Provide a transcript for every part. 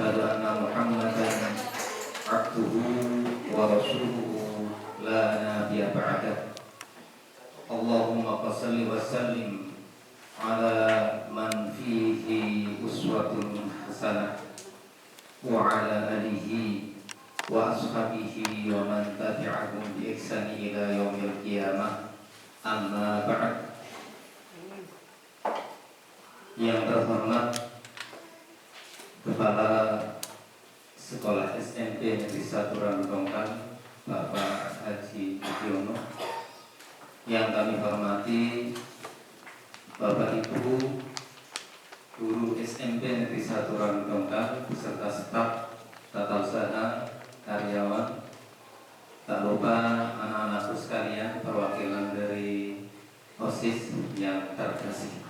أشهد أن محمدا عبده ورسوله لا نبي بعده. اللهم صل وسلم على من فيه أسوة حسنة وعلى آله وأصحابه ومن تبعهم بإحسان إلى يوم القيامة. أما بعد. Yang terhormat Kepala Sekolah SMP Negeri 1 Rangkongkan, Bapak Haji Budiono. Yang kami hormati Bapak Ibu Guru SMP Negeri 1 Rangkongkan beserta staf, tata usaha, karyawan. Tak lupa anak-anakku sekalian, perwakilan dari OSIS yang terkasih.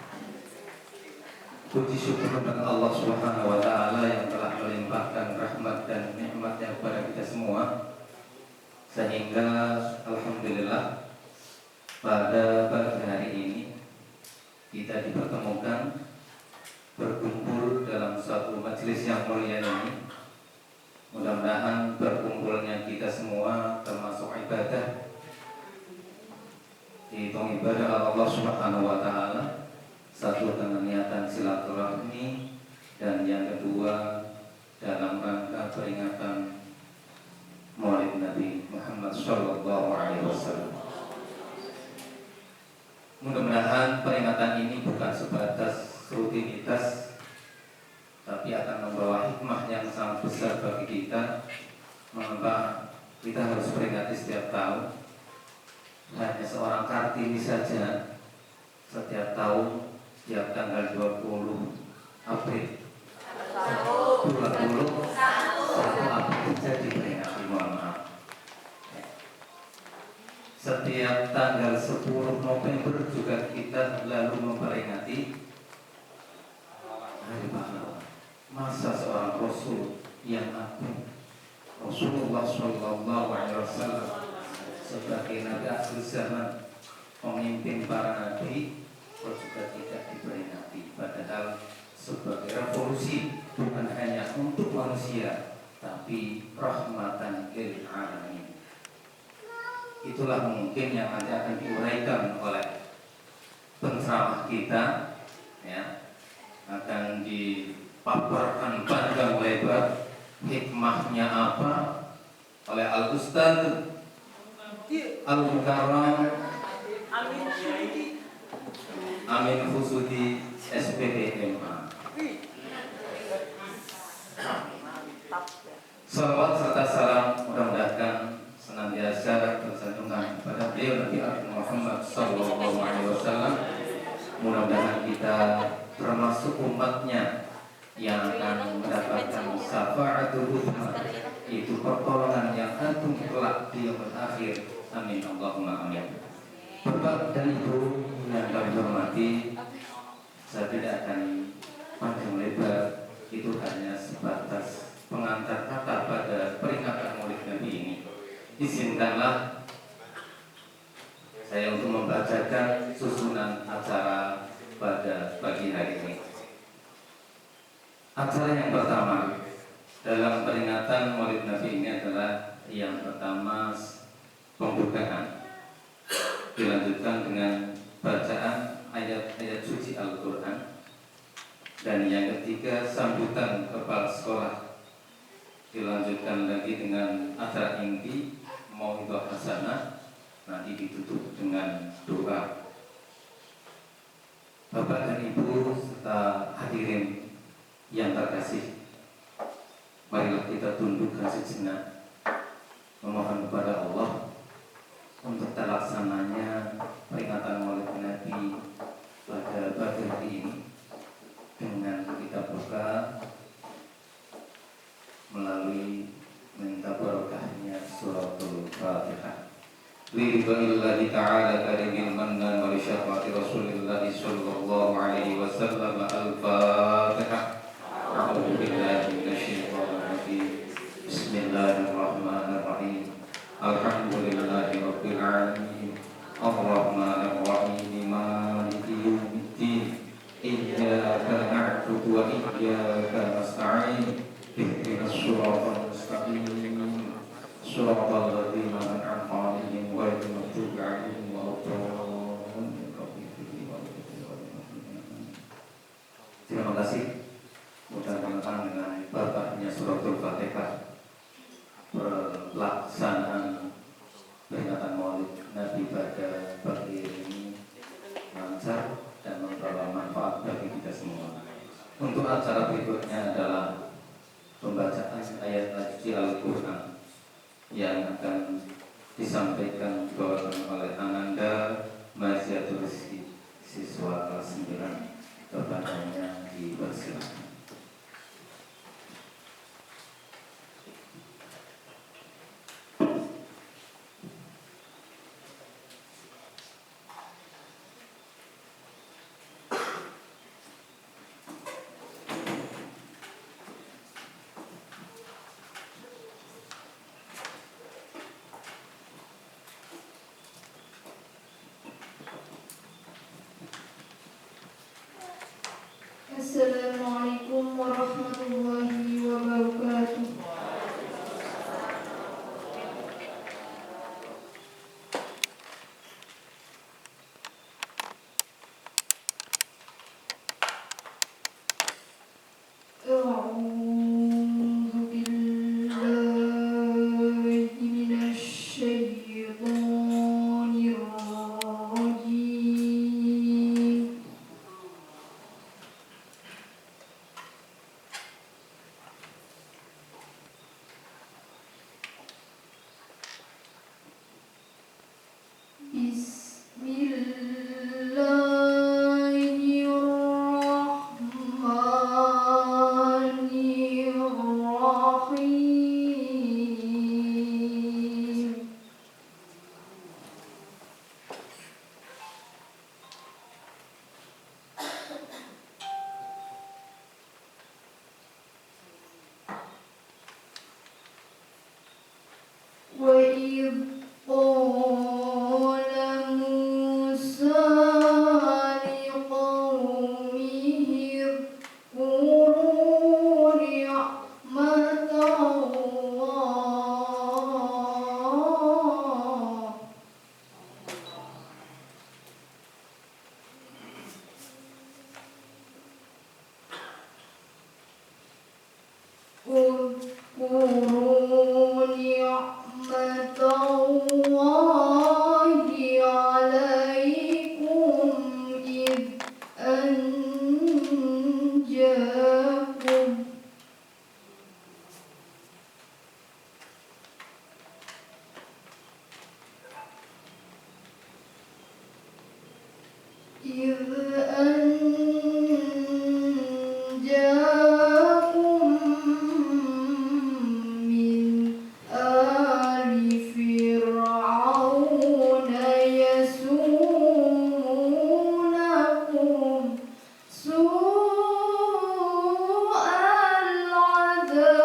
Puji syukur kepada Allah Subhanahu wa Ta'ala yang telah melimpahkan rahmat dan nikmatnya kepada kita semua, sehingga alhamdulillah pada pagi hari ini kita dipertemukan berkumpul dalam suatu majelis yang mulia ini. Mudah-mudahan berkumpulnya kita semua termasuk ibadah, dihitung ibadah Allah Subhanahu wa Ta'ala. Satu dengan niatan silaturahmi, dan yang kedua dalam rangka peringatan Maulid Nabi Muhammad Sallallahu Alaihi Wasallam. Mudah-mudahan peringatan ini bukan sebatas rutinitas, tapi akan membawa hikmah yang sangat besar bagi kita. Mengapa kita harus peringati setiap tahun? Hanya seorang Kartini saja setiap tahun, setiap tanggal 20 April 20 April saja diperingati, mohon maaf. Setiap tanggal 10 November juga kita lalu memperingati Hari Pahlawan. Masa seorang Rasul yang agung, Rasulullah Sallallahu Alaihi Wasallam, sebagai nabi akhir zaman, pemimpin para nabi, kok juga tidak diperingati? Padahal sebagai revolusi bukan hanya untuk manusia, tapi rahmatan lil alamin. Itulah mungkin yang nanti akan diuraikan oleh penceramah kita, ya, akan dipaparkan panjang lebar hikmahnya apa oleh Al-Ustaz Al-Mukarram Amin Khusudi SPDMA. Salawat serta salam mudah-mudahan senantiasa tersanjungkan kepada beliau Nabi Muhammad Sallallahu Alaihi Wasallam. Mudah-mudahan kita termasuk umatnya yang akan mendapatkan syafaatul uzma, itu pertolongan yang agung kelak di yaumul akhir. Amin Allahumma amin. Bapak dan Ibu yang kami hormati, saya tidak akan panjang lebar, itu hanya sebatas pengantar kata pada peringatan Maulid Nabi ini. Izinkanlah saya untuk membacakan susunan acara pada pagi hari ini. Acara yang pertama dalam peringatan Maulid Nabi ini adalah yang pertama pembukaan, dilanjutkan dengan bacaan ayat-ayat suci Al-Quran, dan yang ketiga sambutan kepala sekolah, dilanjutkan lagi dengan acara inti mauidhah hasanah, nanti ditutup dengan doa. Bapak dan Ibu serta hadirin yang terkasih, marilah kita tundukkan sejenak, memohon kepada Allah untuk terlaksananya peringatan Maulid Nabi pada pagi hari ini dengan kita buka melalui minta barokahnya suratul Fatihah. Lillahi ta'ala karimil mannan wa li syafaati Rasulillah sallallahu alaihi wasallam. Al-Fatihah. A'udzu billahi minasyaitonir rajim. Bismillahirrahmanirrahim. Alhamdulillahi rabbil alamin. Ar-Rahmanir Rahim. Maliki yaumiddin. Iyyaka na'budu wa iyyaka nasta'in. siratal mustaqim siratal ladzina an'amta 'alaihim ghairil maghdubi 'alaihim waladdallin. Terima kasih. Mudah-mudahan dengan barakahnya suratul Fatihah pelaksanaan peringatan Maulid Nabi pada pagi ini lancar dan membawa manfaat bagi kita semua. Untuk acara berikutnya adalah pembacaan ayat suci Al-Quran yang akan disampaikan oleh Ananda Maziatul Rizki, siswa kelas 9. Kepadanya dipersilakan. Assalamualaikum warahmatullahi wabarakatuh. A'udzu billahi minasy syaithanir rajim. Bismillahirrahmanirrahim. وَإِذْ قَالَ مُوسَى لِقَوْمِهِ اذْكُرُوا نِعْمَةَ اللَّهِ عَلَيْكُمْ إِذْ أَنْجَاكُمْ مِنْ آلِ فِرْعَوْنَ يَسُومُونَكُمْ سُوءَ الْعَذَابِ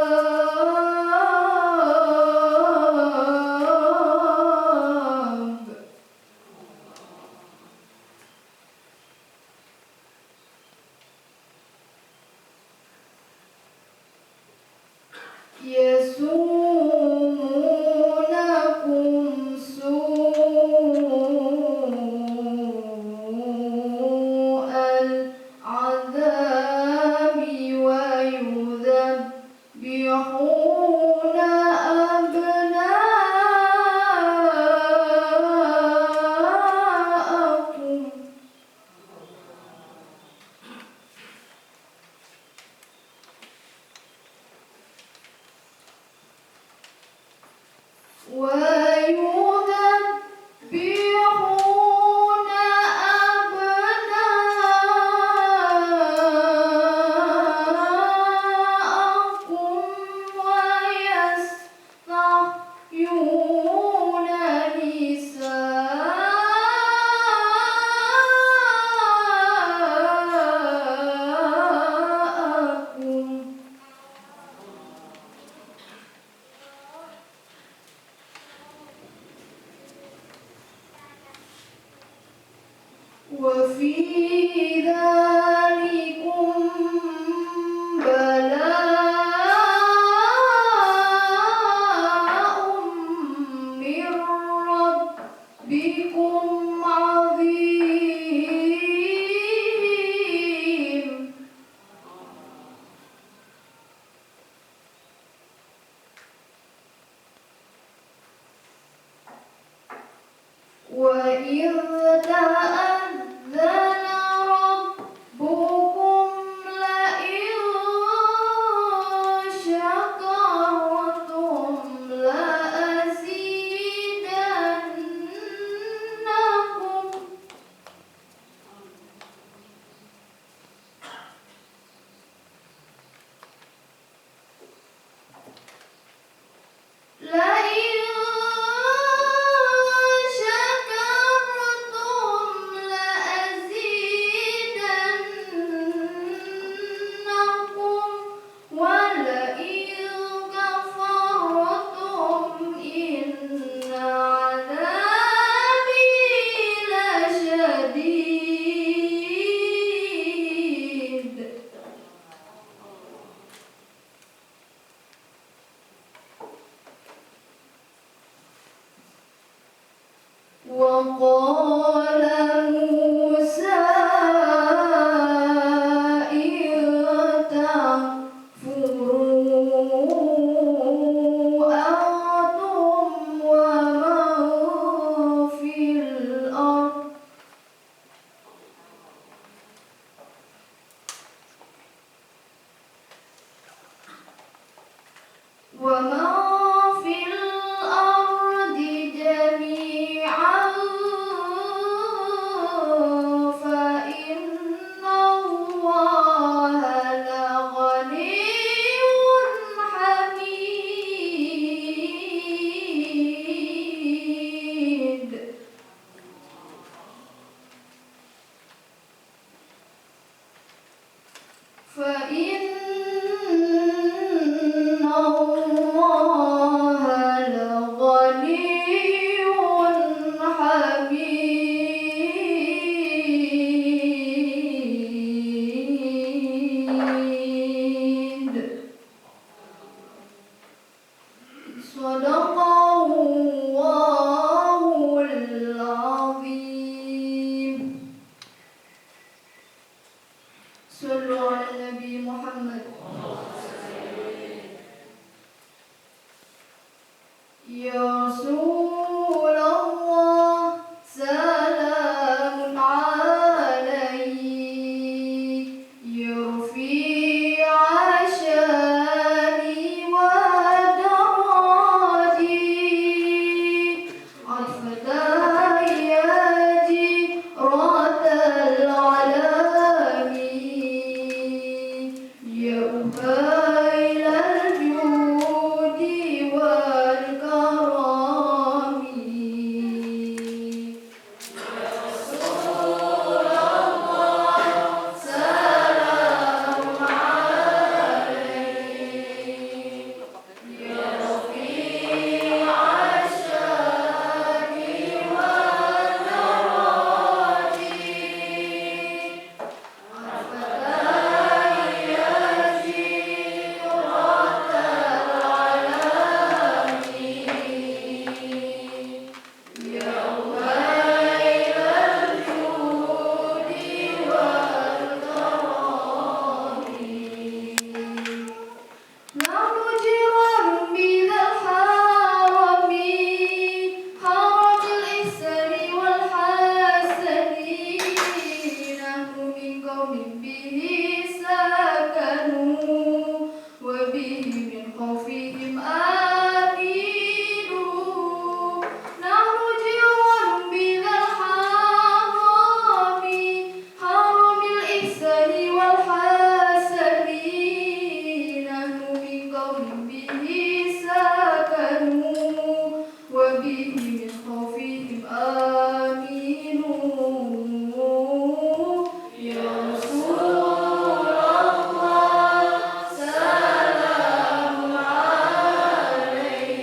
ومن في الأرض جميعا فإن الله لغني حميد فإن الله لغني حميد صدق الله العظيم صلوا على النبي محمد يا رسول الله سلام عليك يا رفيع شاني ودرجي عطفة يا جيرة العالمين يا أهيل الجود والكرم سلام عليك يا رفيع الشان والدرج نحن جيران من الحرم حرم الإحسان والحسن نحن من قوم به سكنوا وبه من خوفهم آمنوا نحن جيران من الحرم حرم الإحسان والحسن نحن من قوم به سكنوا وبه من خوفهم آمنوا يا رسول الله سلام عليك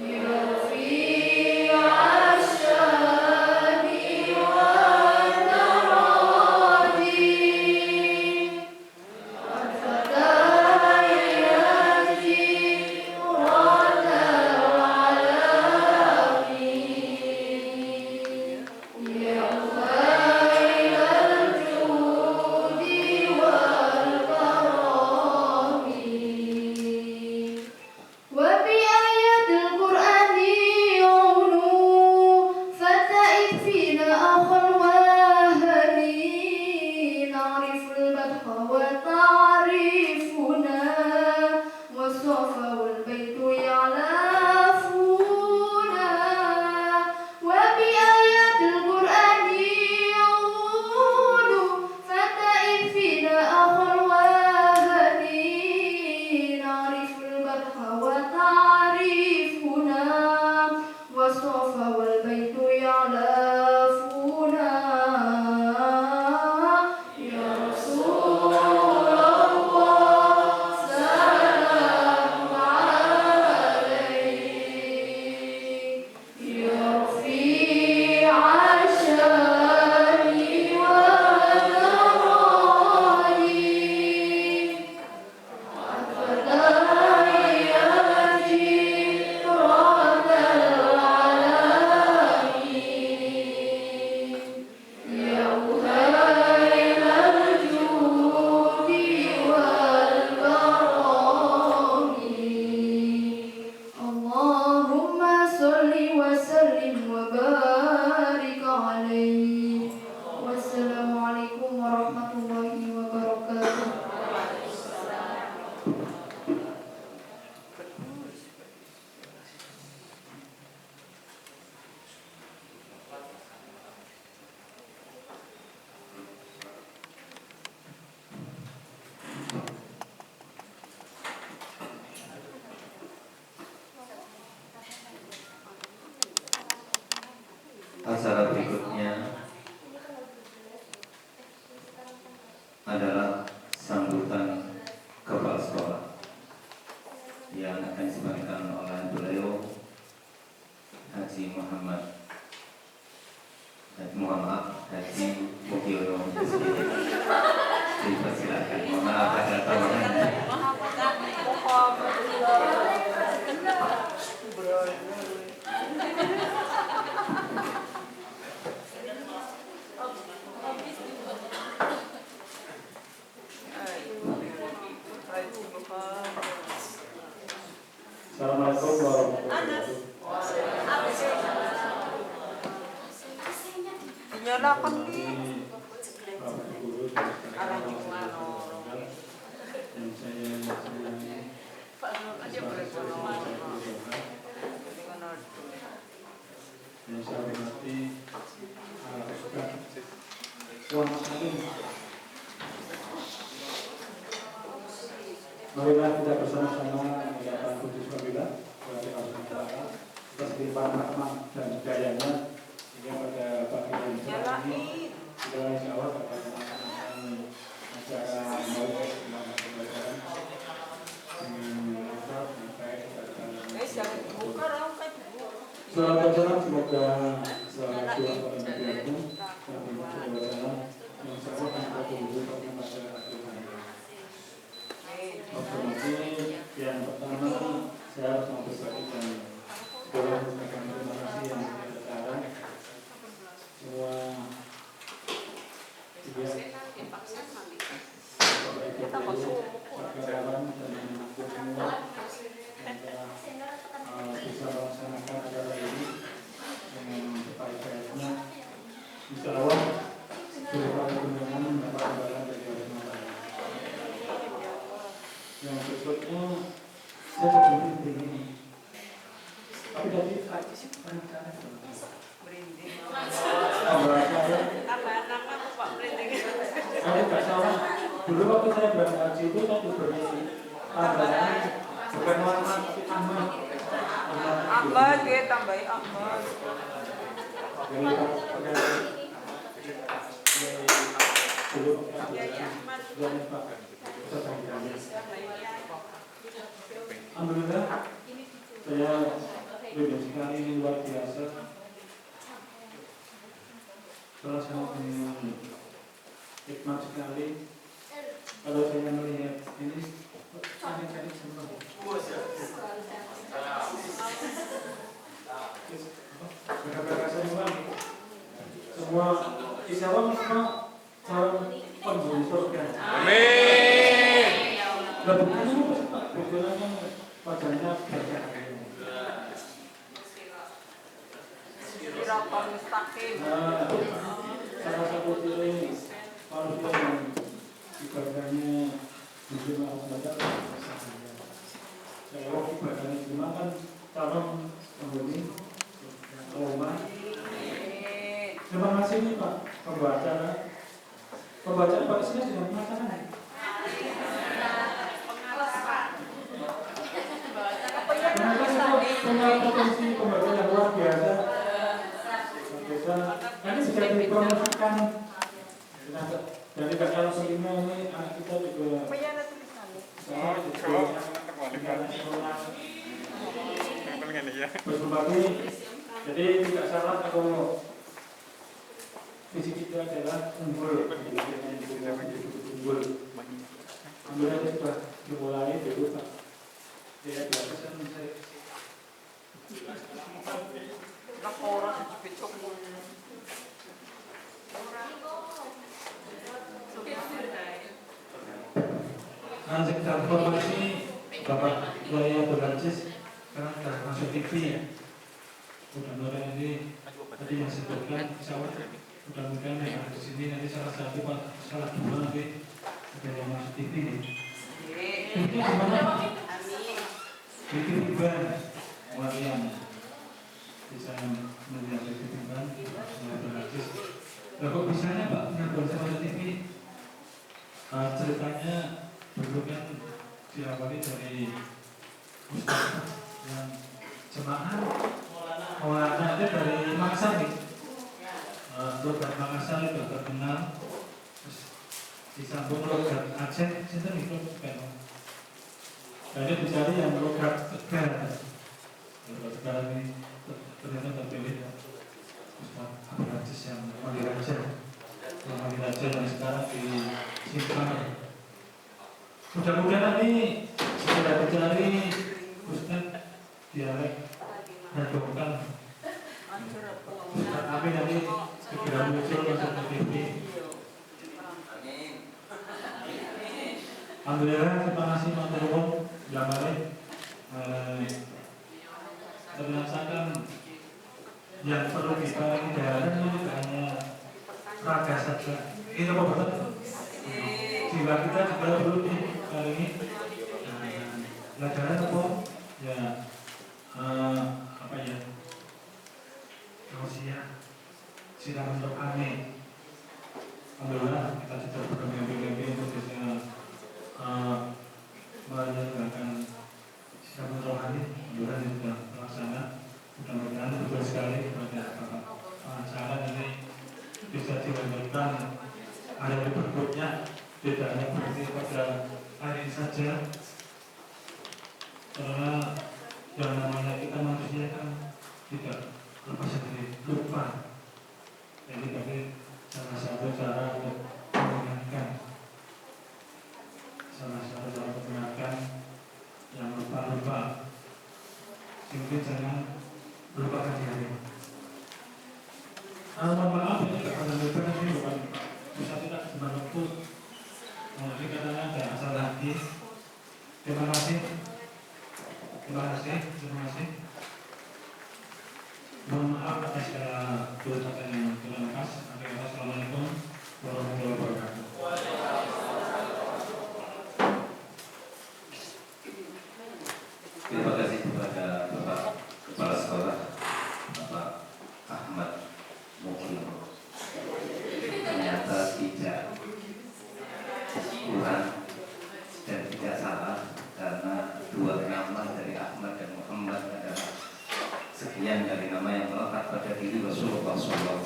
يا رفيع الشان والدرج وبآيات القرآن يغنو فتئذ فينا أخا الوهن نعرف المدح وتعرفنا والصفا والبيت يعلفونا وبآيات القرآن يغنو فتئذ فينا أخا الوهن نعرف المدح وتعرفنا والصفا والبيت يعلفونا يا رسول الله سلام عليك يا رفيع الشان warahmatullahi wabarakatuh. acara berikutnya adalah sambutan kepala sekolah yang akan disampaikan oleh beliau Haji Haji Mukiono dipersilakan. Mohon maaf ada tambahan. Assalamualaikum warahmatullahi Nyalakan di marilah kita bersama-sama mengucapkan puji syukur kepada Allah Taala atas limpahan rahmat dan hidayahnya sehingga pada pagi yang cerah ini kita insya Allah dapat melaksanakan acara maulid semangat pembelajaran dengan lengkap dan baik selamat berjalan semoga selamat dua pada Nabi Nabi Muhammad SAW yang sama tanpa tunggu pada masyarakat Tuhan. Yang pertama saya harus mempersaksikan sekolah mengucapkan terima kasih yang besar semua karyawan dan anak semua yang telah bisa melaksanakan acara ini dengan sebaik-baiknya. Insya Allah beberapa kunjungan mendapat imbalan dari Allah Taala. Yang berikutnya saya berhenti begini. Tapi tadi rencana saya nggak salah. Dulu waktu saya berangkat haji itu saya diberi tambahan bukan warna tapi tambah. Ahmad, dia tambahin Ahmad. Alhamdulillah saya bebas sekali, luar biasa. Salah satu yang hikmat sekali kalau saya melihat ini cantik-cantik semua. Berkata semua insya Allah semua calon penghuni surga. Amin. Kebetulan wajahnya berkah. Siratal mustaqim. Salah satu ciri manusia yang ibadahnya jujur harus baca. Kalau ibadahnya cuma kan calon penghuni rumah. Terima kasih nih Pak pembaca. Pembacaan Pak Isnya sudah mengatakan. Punya potensi pembaca yang luar biasa. Nanti sudah dipromosikan. Dari kakak Selima ini anak kita juga. Berbagi. Jadi tidak salah kalau visi kita adalah unggul. Alhamdulillah sudah dimulai dulu Pak. Ya, biasa saya. Laporan dicocok. Sekitar informasi Bapak Buaya Berlancis sekarang sudah masuk TV ya. Mudah-mudahan ini tadi yang disebutkan pesawat mudah-mudahan yang ada di sini nanti salah dua nanti ada yang masuk TV nih. Itu gimana? Itu Iban Walian bisa melihat itu Iban Buaya Berlancis. Lah kok bisanya Pak nyambung sama TV? Ceritanya dulu kan diawali dari Ustaz yang jemaah Maulana itu dari Maksar nih. logat Makassar itu terkenal. Terus disambung logat Aceh, sinten itu kan. Jadi dicari yang logat Tegal. Logat Tegal ini ternyata terpilih Ustaz Abdul Aziz yang Mandiraja yang sekarang di Simpang. Mudah-mudahan ini sudah dicari Ustaz dialek Hadongkan. Ustaz Amin nanti segera muncul masuk ke TV. Alhamdulillah, terima kasih Maturun Jamari. Berdasarkan yang perlu kita hindari itu hanya raga saja. Ini apa betul? Jiwa kita juga perlu kali ini. Pelajaran apa? Ya, apa ya? Tausiah, sidang untuk aneh. Alhamdulillah kita sudah bermimpi-mimpi untuk bisa menyelenggarakan sidang rohani. Alhamdulillah ini sudah terlaksana. Mudah-mudahan betul sekali kepada Bapak pengacara ini bisa dilanjutkan ada di berikutnya, tidak hanya berhenti pada hari ini saja, karena yang namanya kita manusia kan tidak lepas dari lupa. Jadi bagi salah satu cara untuk mengingatkan, yang lupa-lupa, mungkin jangan melupakan diri. Mohon maaf ini karena beberapa ini bukan bisa tidak waktu. Ini katanya ada asal lagi. Terima kasih. Mohon maaf atas segala tulisan yang tidak lepas. Assalamualaikum warahmatullahi wabarakatuh. Terima kasih kepada Bapak Kepala Sekolah Bapak Ahmad Mukhim. Ternyata tidak kurang dan tidak salah, karena dua nama dari Ahmad dan Muhammad adalah sekian dari nama yang melekat pada diri Rasulullah SAW,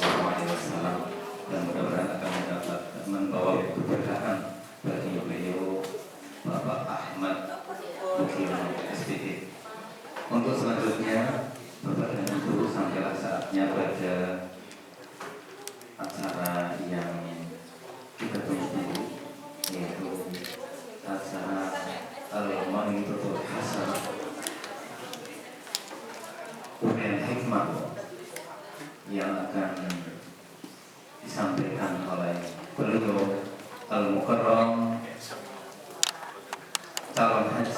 dan mudah-mudahan akan mendapat membawa keberkahan bagi beliau Bapak Ahmad Mukhim SPT. Untuk selanjutnya, Bapak dan Ibu, sampailah saatnya pada acara yang kita tunggu, yaitu acara Al-Mau'izatul Hasanah Umen Hikmah yang akan disampaikan oleh beliau Al-Mukarram calon haji.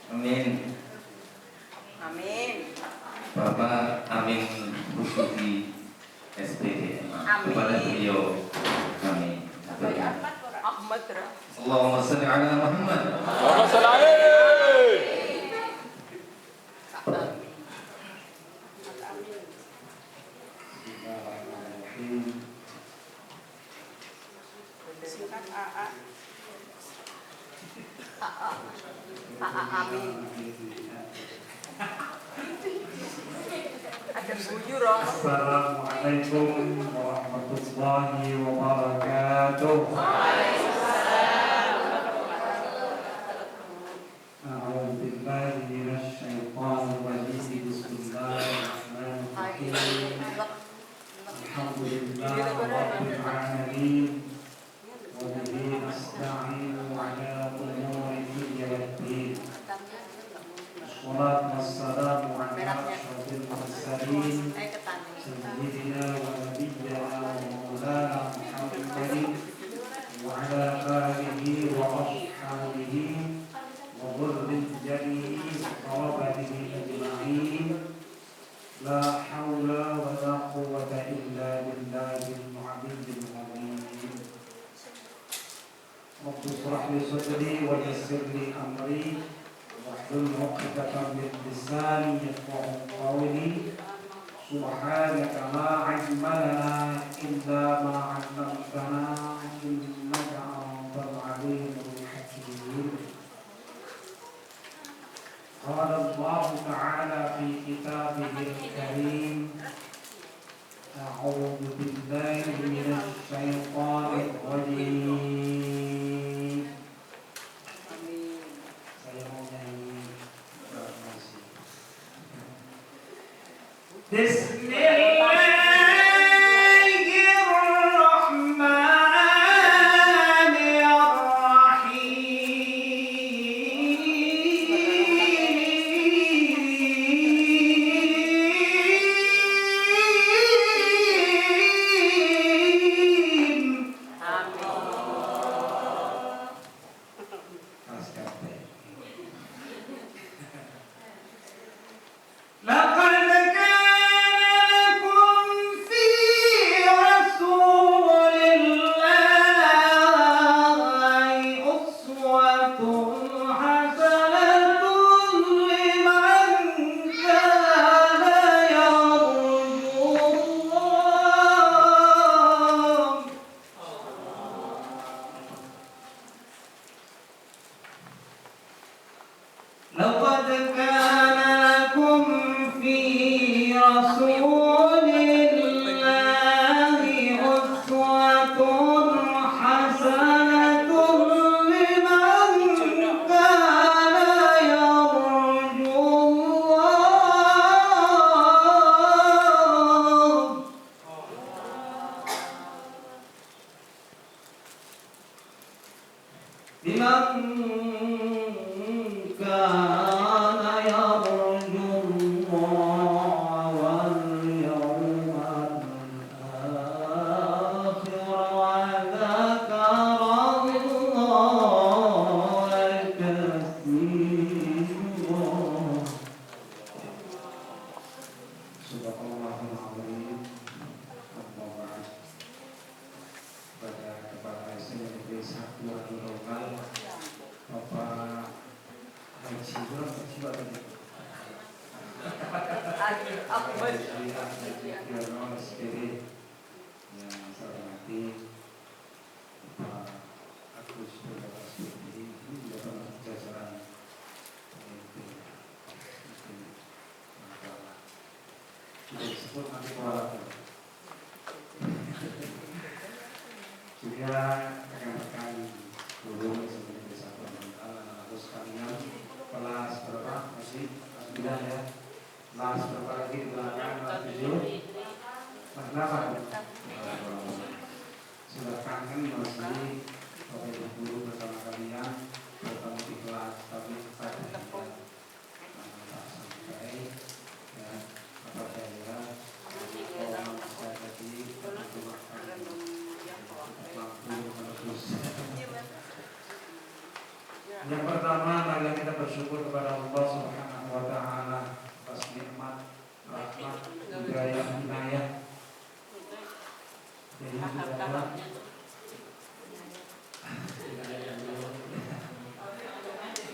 Amin. Bapak Amin Husudi SPD. Kepada beliau kami Ahmad. Allahumma salli ala Muhammad. Allahumma salli alaihi. Amin. Ada buyur orang. Assalamualaikum warahmatullahi wabarakatuh. A'udzu billahi minasy syaithanir rajim. Bismillahirrahmanirrahim. Alhamdulillahi rabbil alamin. Wa bihi nasta'inu 'ala umuri dunya waddin. Wassalatu wassalamu 'ala asyrofil mursalin sayyidina wa nabiyyina wa maulana Muhammadin wa 'ala alihi wa ashabihi wa dhurriyyatihi wa sahabatihi ajma'in. La haula wa la quwwata illa billahil aliyyil azim. Rabbi shrah li sadri wa yassir li amri wahlul 'uqdatam min lisani yafqahu qawli. Subhanaka la 'ilma lana illa ma 'allamtana innaka antal 'alimul hakim. Qala Allah Ta'ala fi kitabihil karim, لمن كان يرجو الله واليوم الآخر وذكر الله كثيرا. Subhanallahul azim. Pada kepala saya diberi satuan lokal Bapak Haji Ahmad. yang saya hormati Pak Agus Budi, ini juga termasuk jajaran disebut nanti kewalaupun juga rekan-rekan guru seperti desa Permental, anak-anakku sekalian, kelas berapa masih kelas 9 ya, kelas berapa lagi di belakang, kelas 7, kelas 8. Sudah kangen masih Bapak Ibu guru bersama kalian bertemu di kelas, tapi tadi kita tak sampai ya. Yang pertama, mari kita bersyukur kepada Allah Subhanahu wa taala atas nikmat, rahmat, hidayah, inayah.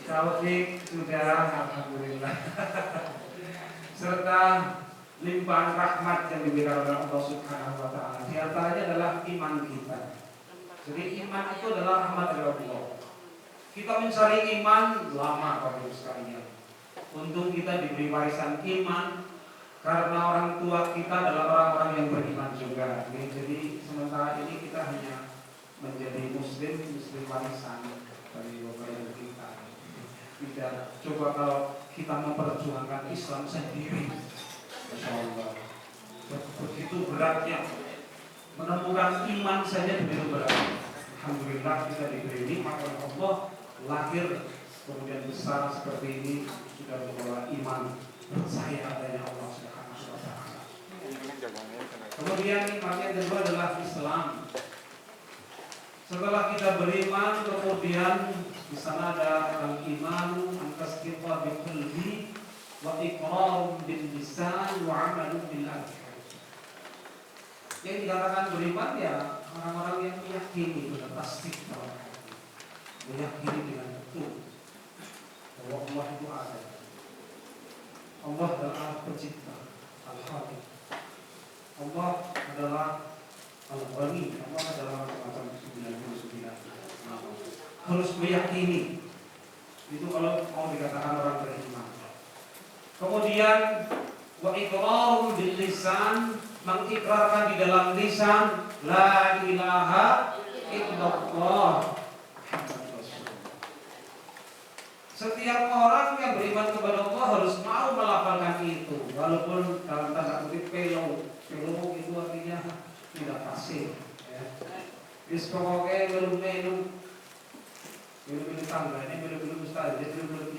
Taufik sudah, alhamdulillah. Serta limpahan rahmat yang diberikan oleh Allah Subhanahu wa taala. Di antaranya adalah iman kita. Jadi iman itu adalah rahmat dari Allah. Kita mencari iman lama Bapak sekalian. Untung kita diberi warisan iman karena orang tua kita adalah orang-orang yang beriman juga. Jadi sementara ini kita hanya menjadi muslim warisan dari Bapak Ibu kita. Tidak coba kalau kita memperjuangkan Islam sendiri. Masya Allah, begitu beratnya menemukan iman saja begitu berat. Alhamdulillah kita diberi nikmat oleh Allah, lahir kemudian besar seperti ini, sudah membawa iman, percaya adanya Allah Subhanahu wa taala. Kemudian nikmat yang kedua adalah Islam. Setelah kita beriman, kemudian di sana ada al-iman, an-tasdiqa bil qalbi wa iqrar bil lisan wa amal bil arkan. Yang dikatakan beriman ya orang-orang yang meyakini, benar tasdik, meyakini dengan betul bahwa Allah itu ada. Allah adalah pencipta, al-Khaliq. Allah adalah al-Ghani. Allah adalah macam-macam 99 nama. Harus meyakini. Itu kalau mau dikatakan orang beriman. Kemudian wa iqrarul bil lisan, mengikrarkan di dalam lisan la ilaha illallah. Setiap orang yang beriman kepada Allah harus mau melafalkan itu, walaupun dalam tanda kutip pelo itu artinya tidak fasih. Bis pokoknya belum tangga ini belum ustaz, jadi belum.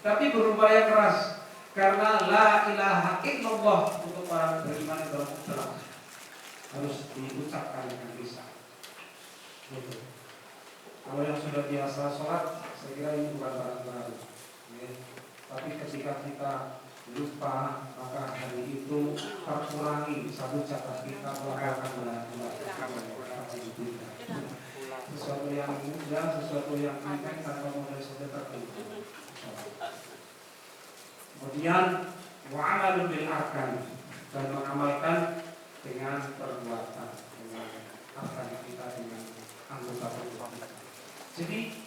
Tapi berupaya keras karena la ilaha illallah untuk orang beriman itu adalah harus diucapkan dengan lisan. Kalau yang sudah biasa sholat, saya kira ini bukan barang baru. Tapi ketika kita lupa, maka hari itu terkurangi satu catatan kita melakukan sesuatu yang mudah, sesuatu yang enteng tanpa modal saja tertentu. Kemudian wa'amalun bil arkan, dan mengamalkan dengan perbuatan, dengan arkan kita, dengan anggota tubuh kita. Jadi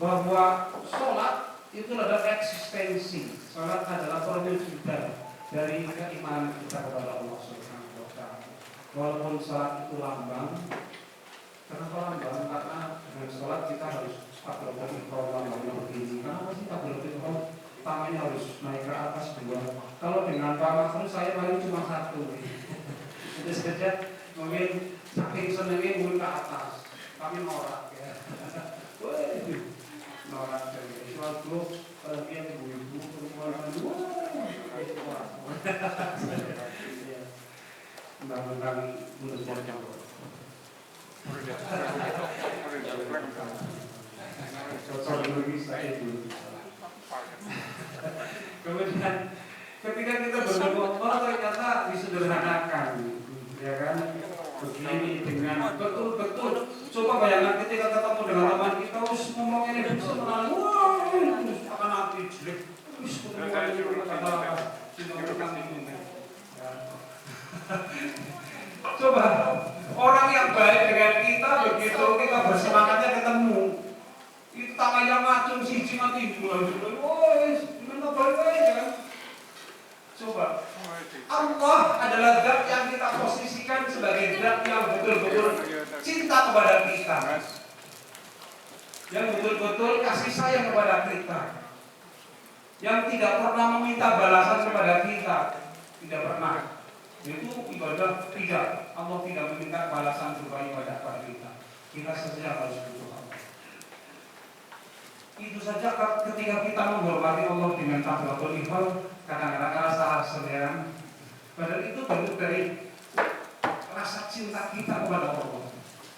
bahwa sholat itu adalah eksistensi. Sholat adalah perwujudan dari keimanan kita kepada Allah Subhanahu wa taala. Walaupun sholat itu lambang, kenapa lambang? Karena dengan sholat kita harus takbiratul ihram begini. Kenapa sih takbiratul ihram? Tangannya harus naik ke atas dua. Kalau dengan para makhluk saya paling cuma satu. Itu saja mungkin saking senengnya mungkin ke atas. Kami norak ya. grup yang ibu-ibu perempuan undang-undang menurut kemudian ketika kita bertemu Allah ternyata disederhanakan, ya kan? Begini dengan betul-betul. Coba bayangkan ketika ketemu dengan teman kita, ngomongnya ini bisa menang, wah, akan nanti jelek, coba orang yang baik dengan kita begitu kita bersemangatnya ketemu, itu tangan yang ngacung siji mati mulai, wah, gimana balik aja kan? Coba, Allah adalah zat yang kita posisikan sebagai zat yang betul-betul cinta kepada kita, yang betul-betul kasih sayang kepada kita, yang tidak pernah meminta balasan kepada kita, tidak pernah. Itu ibadah tidak, Allah tidak meminta balasan berupa ibadah kepada kita. Kita saja harus berdoa. Itu saja ketika kita menghormati Allah dengan tabatul ihwal, kadang-kadang rasa sebenarnya, padahal itu bentuk dari rasa cinta kita kepada Allah.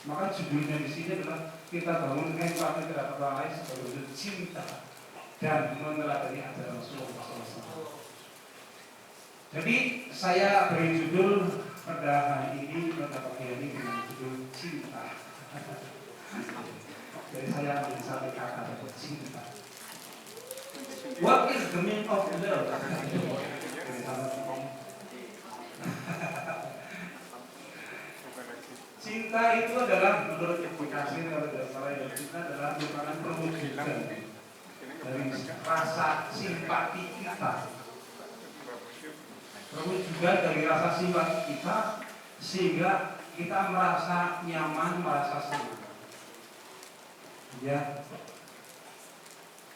Maka judulnya di sini adalah kita bangun empati terhadap orang lain sebagai bentuk cinta dan meneladani ajaran Rasulullah SAW. Jadi saya beri judul pada hari ini, pada pagi ini dengan judul cinta. Jadi saya ambil satu kata cinta. What is the meaning of love? Cinta itu adalah menurut aplikasi dari cinta adalah merupakan perwujudan dari rasa simpati kita. Perwujudan dari rasa simpati kita sehingga kita merasa nyaman, merasa senang. Ya.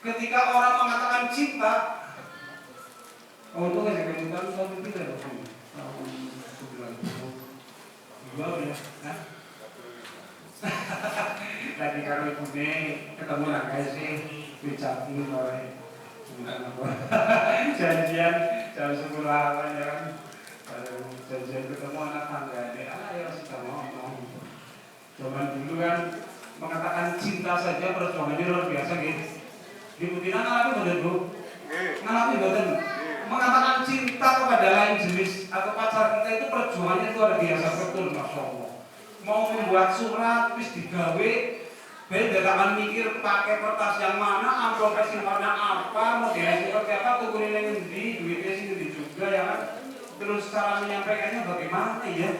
Ketika orang mengatakan cinta, untuk saya cinta tahun itu ya, tahun 92 ya, nah. Lagi karo ibu ketemu lagi sih, bicara oleh janjian jam 10 awal ya kan, janjian ketemu anak tangga ini, ya sudah ngomong. Zaman dulu kan mengatakan cinta saja perjuangannya luar biasa gitu. Di Putina ngalami boten Bu? Ngalami boten? Mengatakan cinta kepada lain jenis atau pacar kita itu perjuangannya luar biasa betul, Masya Allah. Mau membuat surat, wis digawe, beda akan mikir pakai kertas yang mana, amplop yang warna apa, modelnya seperti apa, tukunin yang ngendi, duitnya sendiri juga ya kan. Terus cara menyampaikannya bagaimana ya?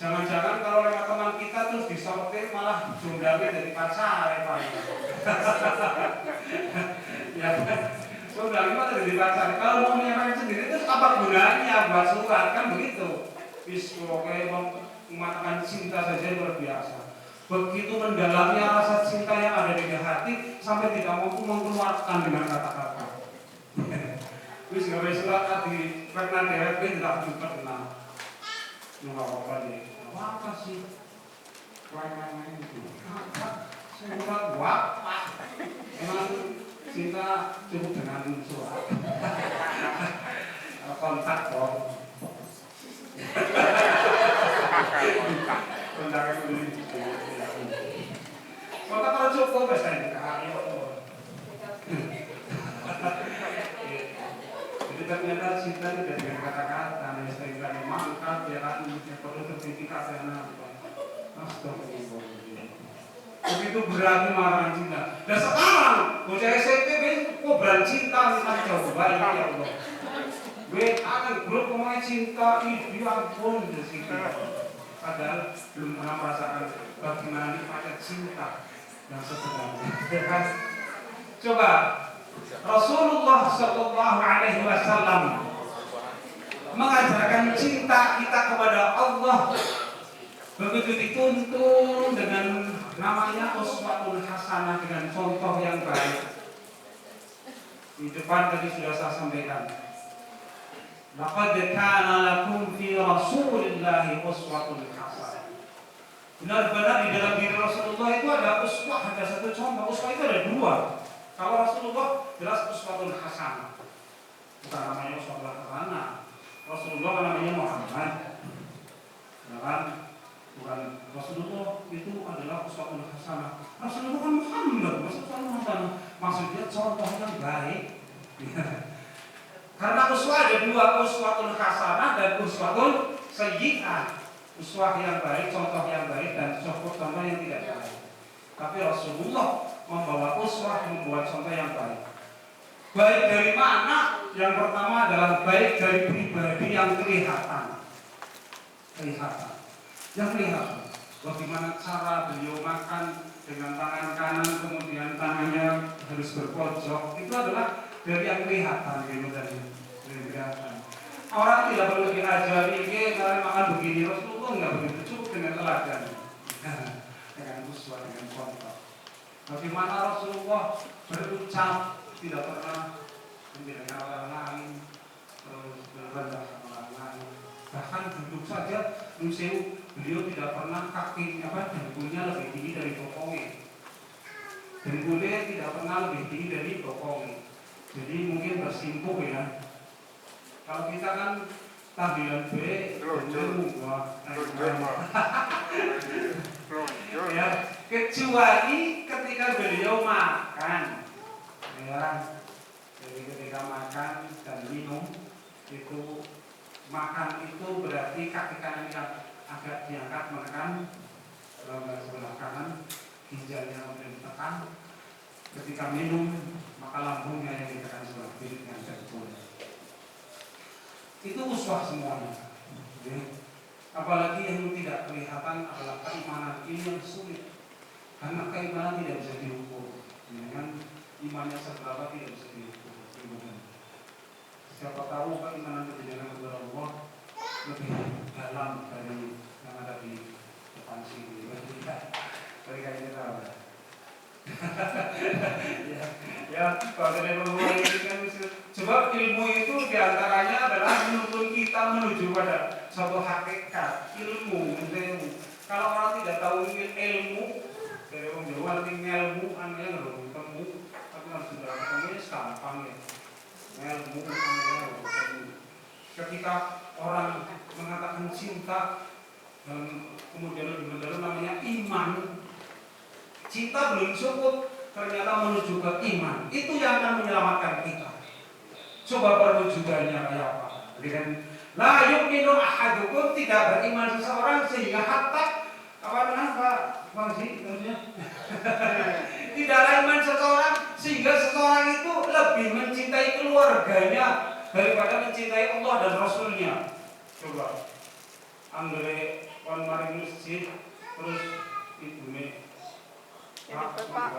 Jangan-jangan kalau lewat teman kita terus disortir malah jumlahnya dari pacar ya Pak. Ya kan? Jumlahnya malah dari pacar. Kalau mau menyampaikan sendiri itu apa gunanya buat surat kan begitu. Pokoknya mengatakan cinta saja luar biasa. Begitu mendalamnya rasa cinta yang ada di hati sampai tidak mampu mengeluarkan dengan kata-kata. Terus gawe surat di pernah DRP tidak pernah. Nggak apa-apa deh. Apa sih? Main-main itu. Surat apa? Emang cinta cukup dengan surat. Kontak dong. Kontak dulu. Kontak kalau cukup biasanya jadi ternyata cinta tidak dengan kata-kata, hanya dengan mangkat, ya kan, perlu sertifikat dan apa. Astagfirullah. Begitu berani marah cinta. Dan sekarang, bocah SMP kok berani cinta tentang coba ini ya Allah. Gue akan grup ngomongnya cinta, itu ampun di situ. Padahal belum pernah merasakan bagaimana nikmatnya cinta yang sebenarnya. Coba. Rasulullah Shallallahu Alaihi Wasallam mengajarkan cinta kita kepada Allah begitu dituntun dengan namanya uswatun hasanah, dengan contoh yang baik. Di depan tadi sudah saya sampaikan. Laqad kana lakum fi Rasulillahi uswatun hasanah. Benar-benar di dalam diri Rasulullah itu ada uswah, ada satu contoh. Uswah itu ada dua. Kalau Rasulullah jelas uswatun hasanah, bukan namanya uswatun hasanah. Rasulullah kan namanya Muhammad, kan? Bukan Rasulullah itu adalah uswatun hasanah. Rasulullah kan Muhammad, uswatun hasanah. Maksudnya contoh yang baik. Karena uswah ada dua, uswatun hasanah dan uswatun sayyi'ah. Uswah yang baik, contoh yang baik, dan contoh yang tidak baik. Tapi Rasulullah membawa uswah, membuat contoh yang baik. Baik dari mana? Yang pertama adalah baik dari pribadi yang kelihatan. Yang kelihatan. Bagaimana cara beliau makan dengan tangan kanan, kemudian tangannya harus berpojok. Itu adalah dari yang kelihatan, gitu dari kelihatan. Orang tidak perlu diajari, kalian makan begini. Rasulullah nggak begitu, cukup dengan teladan, dengan uswah, dengan contoh. Bagaimana Rasulullah berucap, tidak pernah menjadikan orang lain, terus berendah orang lain. Bahkan duduk saja, Nusewu, beliau tidak pernah dengkulnya lebih tinggi dari bokongnya. Dengkulnya tidak pernah lebih tinggi dari bokongnya. Jadi mungkin bersimpuh ya. Kalau kita kan tahlilan B, ya, kecuali ketika beliau makan, ya. Jadi ketika makan dan minum itu, makan itu berarti kaki kanan yang agak diangkat menekan sebelah kanan, ginjalnya kemudian ditekan. Ketika minum maka lambungnya yang ditekan sebelah kiri dengan jempol. Itu uswah semuanya. Apalagi yang tidak kelihatan adalah keimanan. Ini yang sulit, karena keimanan tidak bisa diukur. Dengan imannya seberapa tidak bisa diukur. Siapa tahu keimanan kepada Allah lebih dalam dari yang ada di depan sini. Bagi kalian tahu. Ya, kalau dari ilmu ini kan, sebab ilmu itu diantaranya adalah menuntun kita menuju pada suatu hakikat ilmu. Kalau orang tidak tahu ilmu, dari orang Jawa nanti ngelmu, aneh nggak ketemu, tapi harus sudah ketemu gampang ya. Ngelmu, aneh ketemu. Ketika orang mengatakan cinta dan kemudian lebih mendalam namanya iman. Cinta belum cukup, ternyata menuju ke iman. Itu yang akan menyelamatkan kita. Coba perwujudannya kayak apa? Dengan la yu'minu ahadukum, tidak beriman seseorang sehingga hatta tidaklah iman seseorang sehingga seseorang itu lebih mencintai keluarganya daripada mencintai Allah dan Rasulnya. Coba anggere kon mari masjid terus ibune Pak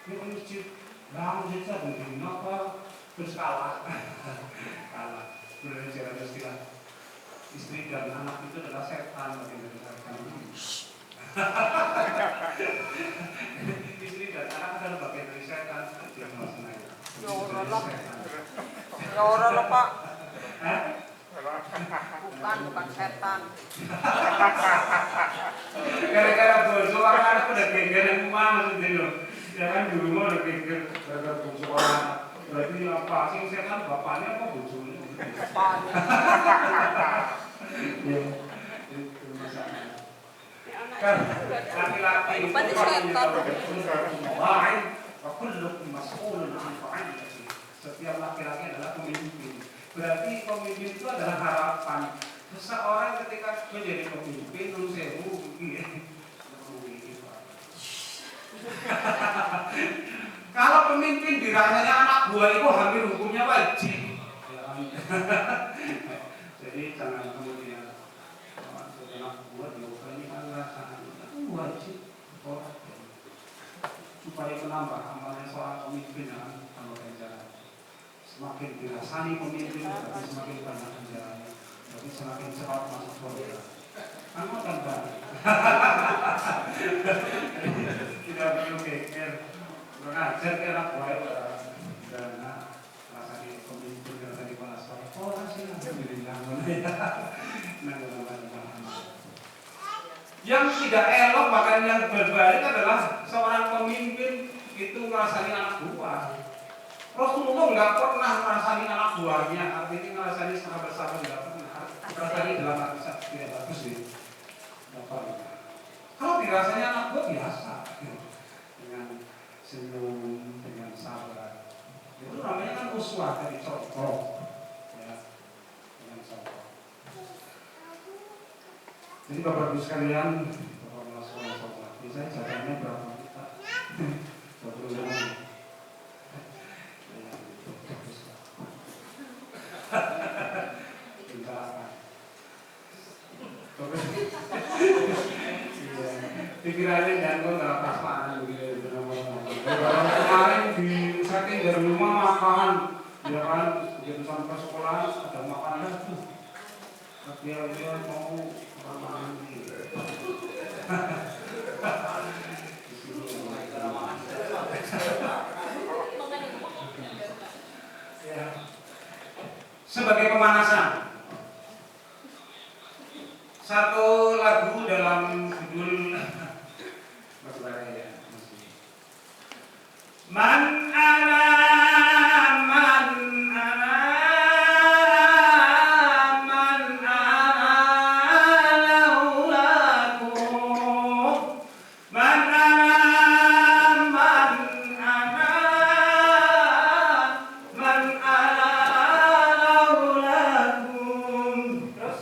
ini masjid bangun saja mungkin apa terus kalah benar cara istilah istri dan anak itu adalah setan istri dan anak adalah bagian dari setan. Ya orang Pak. Bukan setan. Gara-gara boso anak udah geger emang gitu loh. Ya kan di rumah udah geger gara-gara boso anak. Berarti apa sih setan bapaknya apa bosonya? Bapaknya. Ya. Itu masalah. Kan laki-laki itu Berarti setan. lain, kullukum mas'ulun 'an fa'ilatihi. Setiap laki-laki adalah pemimpin. Berarti pemimpin itu adalah harapan. Seseorang ketika menjadi pemimpin terus sewu kalau pemimpin dirasanya anak buah itu hampir hukumnya wajib. Jadi jangan kemudian anak buah dihukum ini kan rasanya wajib supaya menambah amalnya seorang pemimpin kalau jalan. Semakin dirasani pemimpin, tapi semakin banyak penjaranya, tapi semakin cepat masuk surga. Kamu kan baik. Tidak perlu geger, mengajar kira baik dan rasani pemimpin yang tadi panas. Oh, rasanya alhamdulillah. Yang tidak elok bahkan yang berbalik adalah seorang pemimpin itu ngerasani anak buah. Rasulullah nggak pernah ngerasani anak buahnya, artinya ngerasani sahabat-sahabat nggak pernah. Ngerasani dalam arti tidak bagus gitu. Kalau dirasanya anak buah biasa, dengan senyum, dengan sabar. Itu namanya kan uswah, dari contoh, ya, dengan contoh. Jadi Bapak Ibu sekalian, Bapak Mas Sobat, misalnya jatahnya berapa kita? 25. Pikirannya jangan nggak pas-pasan begitu. Kemarin di setting dari rumah makan, ya kan, begitu sampai sekolah ada makanan tuh. Dia mau makan gitu. Ya. Sebagai pemanasan, satu lagu dalam judul Man ana man ana man ana laulakum man ana man ana man ana laulakum. Terus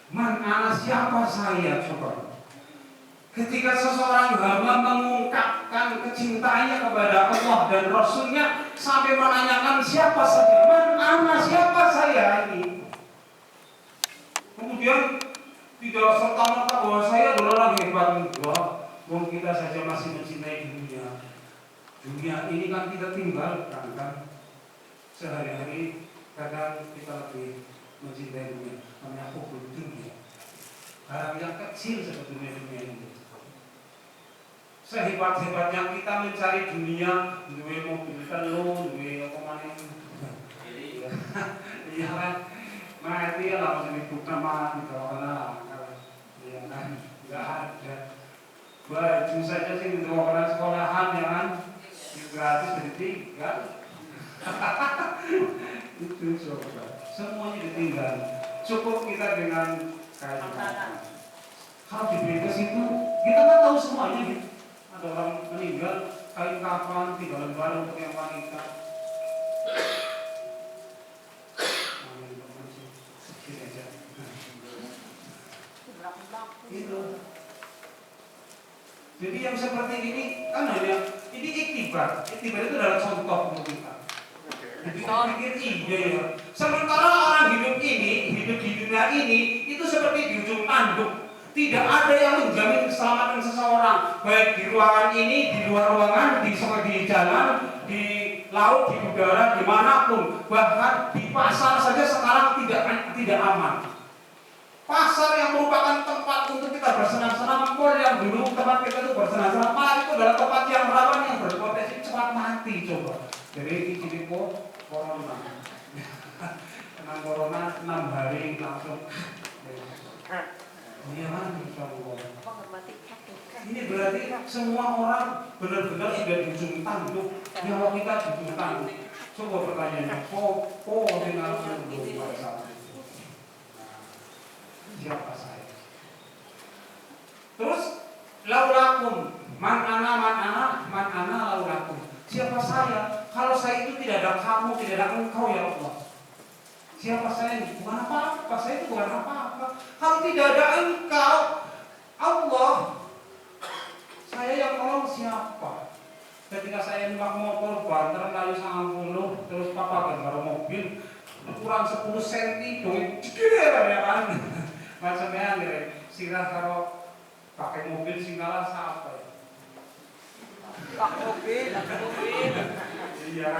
Man ana siapa saya coba? Ketika seseorang hamba mengungkapkan kecintaannya kepada Allah dan Rasulnya sampai menanyakan siapa saya, mana siapa saya ini. Kemudian tidak serta-merta bahwa saya adalah orang hebat. Wah, kita saja masih mencintai dunia. Dunia ini kan kita tinggalkan kan. Sehari-hari kadang kita lebih mencintai dunia. Namanya hubung dunia. Barang yang kecil sebetulnya dunia ini. Sehebat-hebatnya kita mencari dunia, duwe mobil telu, duwe apa maning. Iya kan? Mati ya lah masih dibuka mati kalau kena. Iya kan? Enggak ada. Baju saja sih untuk orang sekolahan ya kan? Gratis jadi tinggal. Itu coba. Semuanya ditinggal. Cukup kita dengan kain kafan. Kalau diberi ke situ, kita kan tahu semuanya gitu. Ada orang meninggal, kain kafan, tinggalan baru untuk yang wanita. Itu. Jadi yang seperti ini kan hanya ini iktibar. Iktibar itu adalah contoh untuk kita. Jadi kita pikir iya ya. Sementara orang hidup di dunia ini itu seperti di ujung tanduk. Tidak ada yang menjamin keselamatan seseorang, baik di ruangan ini, di luar ruangan, di jalan, di laut, di udara, dimanapun. Bahkan di pasar saja sekarang tidak aman. Pasar yang merupakan tempat untuk kita bersenang-senang mall yang dulu tempat kita itu bersenang-senang, itu adalah tempat yang rawan yang berpotensi cepat mati coba. Jadi ini kok corona, kena corona 6 hari langsung. Iya kan bisa ini berarti semua orang benar-benar sudah di ujung tanduk, nyawa kita di ujung tanduk. Coba pertanyaannya, kok dengan siapa saya? Terus laulakum man ana laulakum. Siapa saya? Kalau saya itu tidak ada kamu, tidak ada engkau ya Allah. Siapa saya ini? Bukan apa-apa, saya itu bukan apa-apa. Kalau tidak ada engkau, Allah, saya yang tolong siapa? Ketika saya numpak motor banter kayu 90, terus papa gambar mobil kurang 10 cm, dong cedir ya kan? Macamnya nih, sirah kalau pakai mobil singgalah siapa ya? Pak mobil. Iya.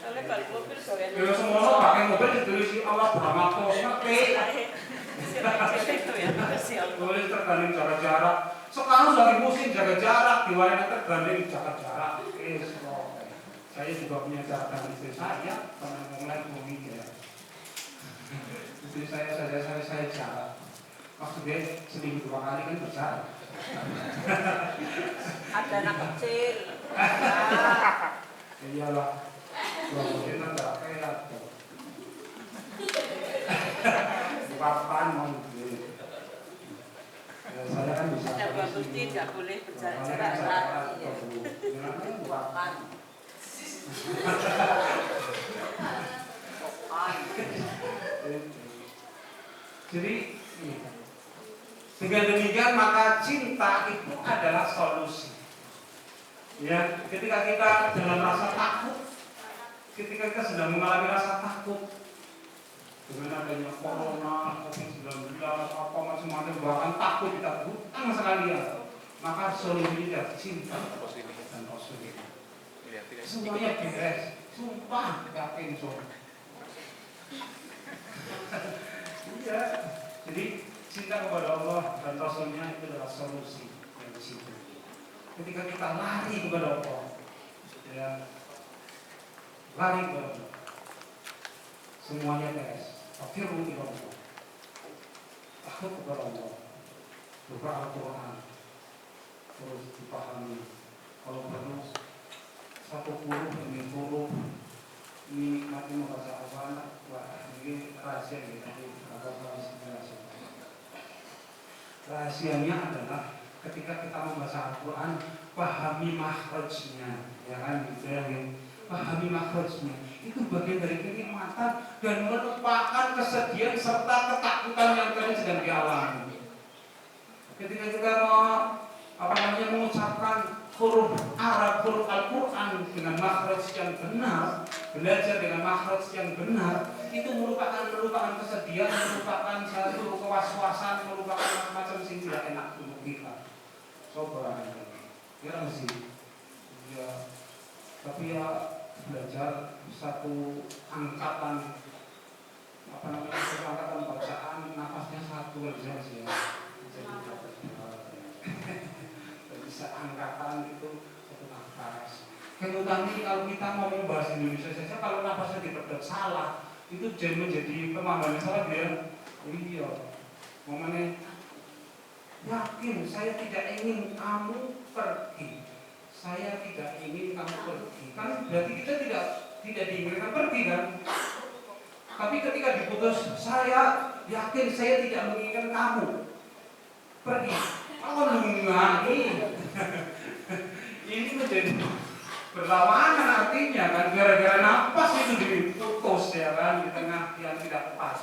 Soalnya kalau mobil sore Kalau semua pakai mobil ditulis Allah Brahmato, ngerti? itu ya, Tulis tergantung jaga jarak. Sekarang lagi musim jaga jarak, di warna tergantung jaga jarak. Saya juga punya jarak dengan istri saya, pernah mulai bumi ya. Istri saya jarak. Maksudnya seminggu 2 kali kan berjarak. ada anak kecil. Iyalah, mungkin ada kayak papan mau gitu. Saya kan bisa. Yang bagus tidak boleh berjarak-jarak. Iya. Papan. Jadi dengan demikian maka cinta itu adalah solusi. Ya, ketika kita dalam rasa takut, ketika kita sedang mengalami rasa takut dengan adanya corona, COVID-19, apa macam-macam bahkan takut kita hutang sekalian, maka solusinya cinta dan rasul. Semuanya beres, sumpah yakin soal. Iya, jadi cinta kepada Allah dan Rasulnya itu adalah solusi yang di situ. Ketika kita lari kepada Allah, ya, lari kepada Allah, semuanya beres. Akhirul ila Allah, takut kepada Allah, buka Al-Quran, terus dipahami. Kalau perlu 1 ini huruf, ini mati membaca Al-Quran, wah ini rahasia ya. Rahasianya adalah ketika kita membaca Al-Quran, pahami makhrajnya, ya kan? Pahami makhrajnya. Itu bagian dari kenikmatan dan melupakan kesedihan serta ketakutan yang tadi sedang dialami. Ketika kita mengucapkan huruf Arab, huruf Al-Quran dengan makhraj yang benar, belajar dengan makhraj yang benar, itu merupakan kesedihan, merupakan satu kewaswasan, merupakan macam-macam sing tidak enak untuk kita. Coba ya mesti ya, tapi ya belajar satu angkatan satu angkatan bacaan nafasnya 1 aja sih ya. Bisa angkatan itu satu nafas. Kemudian kalau kita ngomong bahasa Indonesia saja, kalau nafasnya dipedot salah, itu menjadi pemahaman salah dia. Iya, momennya yakin saya tidak ingin kamu pergi. Saya tidak ingin kamu pergi. Kan berarti kita tidak diinginkan pergi kan? Tapi ketika diputus, saya yakin saya tidak menginginkan kamu pergi. Kalau menunggangi ini menjadi berlawanan artinya kan, gara-gara nafas itu diputus ya kan, di tengah yang tidak pas.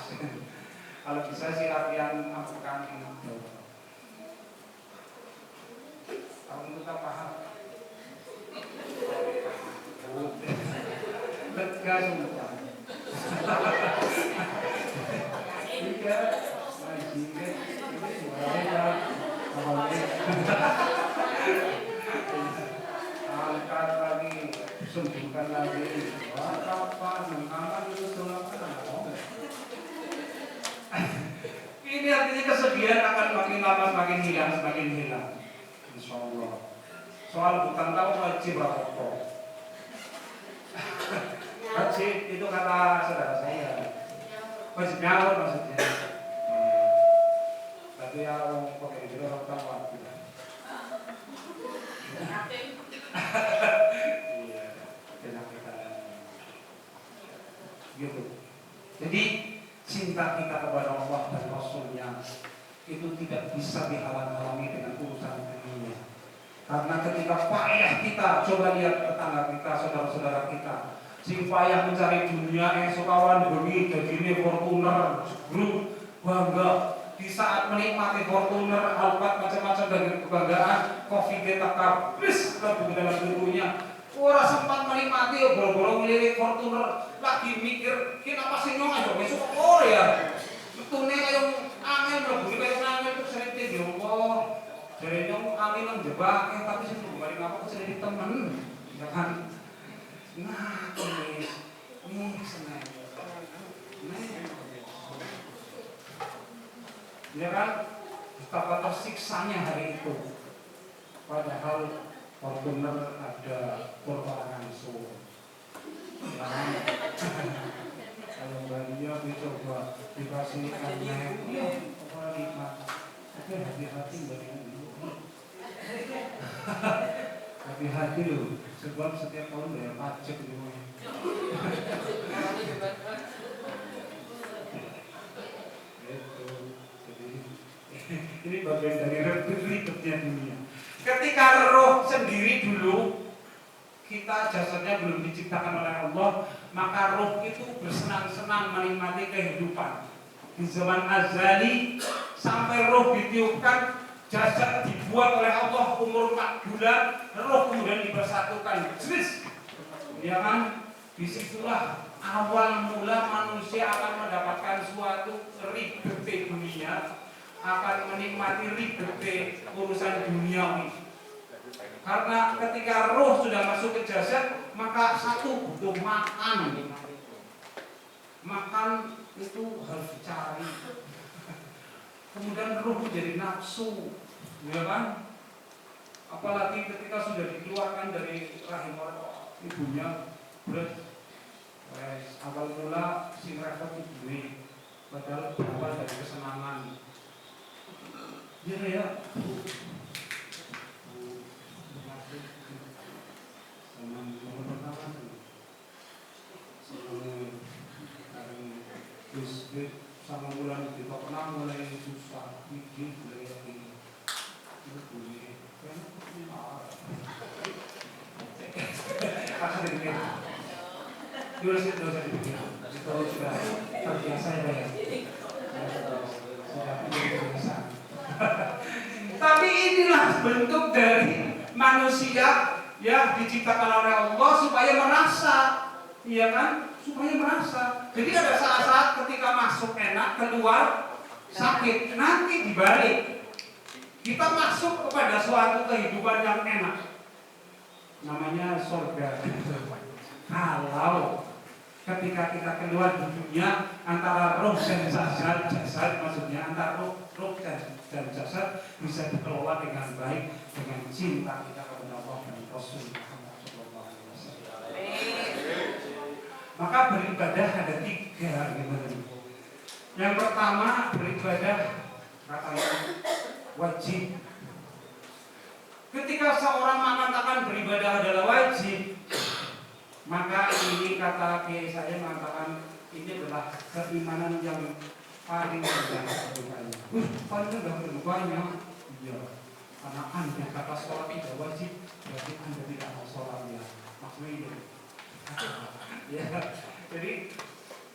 Kalau bisa sih latihan ampukan itu. Kalau kita paham, lega semua. Iya, angkat lagi, sembuhkan lagi. Apa mengkaman itu selama ini artinya kesedihan akan makin lama semakin hilang. Insya Allah. Soal bukan tahu wajib apa? Wajib itu kata saudara saya. Wajib nyawa maksudnya. Tapi ya orang pakai itu orang tahu wajib. Iya, kenakan. Gitu. Jadi cinta kita kepada Allah dan Rasulnya itu tidak bisa dihalang-halangi dengan urusan dunia. Karena ketika payah kita, coba lihat tetangga kita, saudara-saudara kita, sing payah mencari dunia, sokawan beri jadi Fortuner, grup bangga di saat menikmati Fortuner, Alphard macam-macam dari kebanggaan, kopi kita kabris ke dalam tubuhnya. Orang sempat menikmati, boro-boro ngelirik Fortuner, lagi mikir, kenapa sih nyong aja besok ya? Betulnya kayak angin, berbunyi kayak angin itu sering di Allah. Jadi nyong angin yang jebak, tapi sih bukan apa sering temen, ya kan? Nah, ini senang. Ya kan? Betapa tersiksanya hari itu. Padahal Fortuner ada perubahan suhu. Kalau bayinya dicoba dikasih aneh, apa nikmat. Tapi hati-hati dari ini. Hati-hati loh, sebab setiap tahun bayar pajak di rumah. Ini bagian dari ribetnya dunia. Ketika roh sendiri dulu, kita jasadnya belum diciptakan oleh Allah, maka roh itu bersenang-senang menikmati kehidupan. Di zaman azali sampai roh ditiupkan, jasad dibuat oleh Allah umur 4 bulan, roh kemudian dipersatukan. Jelas, ya kan? Disitulah awal mula manusia akan mendapatkan suatu ribet dunia, akan menikmati ribet urusan duniawi. Karena ketika roh sudah masuk ke jasad, maka satu butuh makan. Makan itu harus dicari. Kemudian roh menjadi nafsu, ya kan? Apalagi ketika sudah dikeluarkan dari rahim ibunya, awal mula si repot ibu, padahal berawal dari kesenangan. Ya. Sama bulan kita pernah mulai susah bikin mulai ini itu bunyi kan akan dibikin dulu sih dosa dibikin kalau sudah terbiasa ya sudah biasa. Tapi inilah bentuk dari manusia ya diciptakan oleh Allah supaya merasa, iya kan? Supaya merasa. Jadi ada saat-saat ketika masuk enak, keluar sakit. Nanti dibalik, kita masuk kepada suatu kehidupan yang enak. Namanya surga. Kalau ketika kita keluar di dunia antara roh dan jasad, maksudnya antara roh dan jasad bisa dikelola dengan baik dengan cinta kita kepada Allah dan Rasul Muhammad SAW. Maka beribadah ada 3 gitu. Yang pertama beribadah katanya wajib. Ketika seorang mengatakan beribadah adalah wajib, maka ini kata kiai saya mengatakan ini adalah keimanan yang paling rendah kedukanya. Paling rendah kedukanya, iya. Karena Anda kata sholat tidak wajib, berarti Anda tidak mau sholatnya. Maksudnya itu. Ya, jadi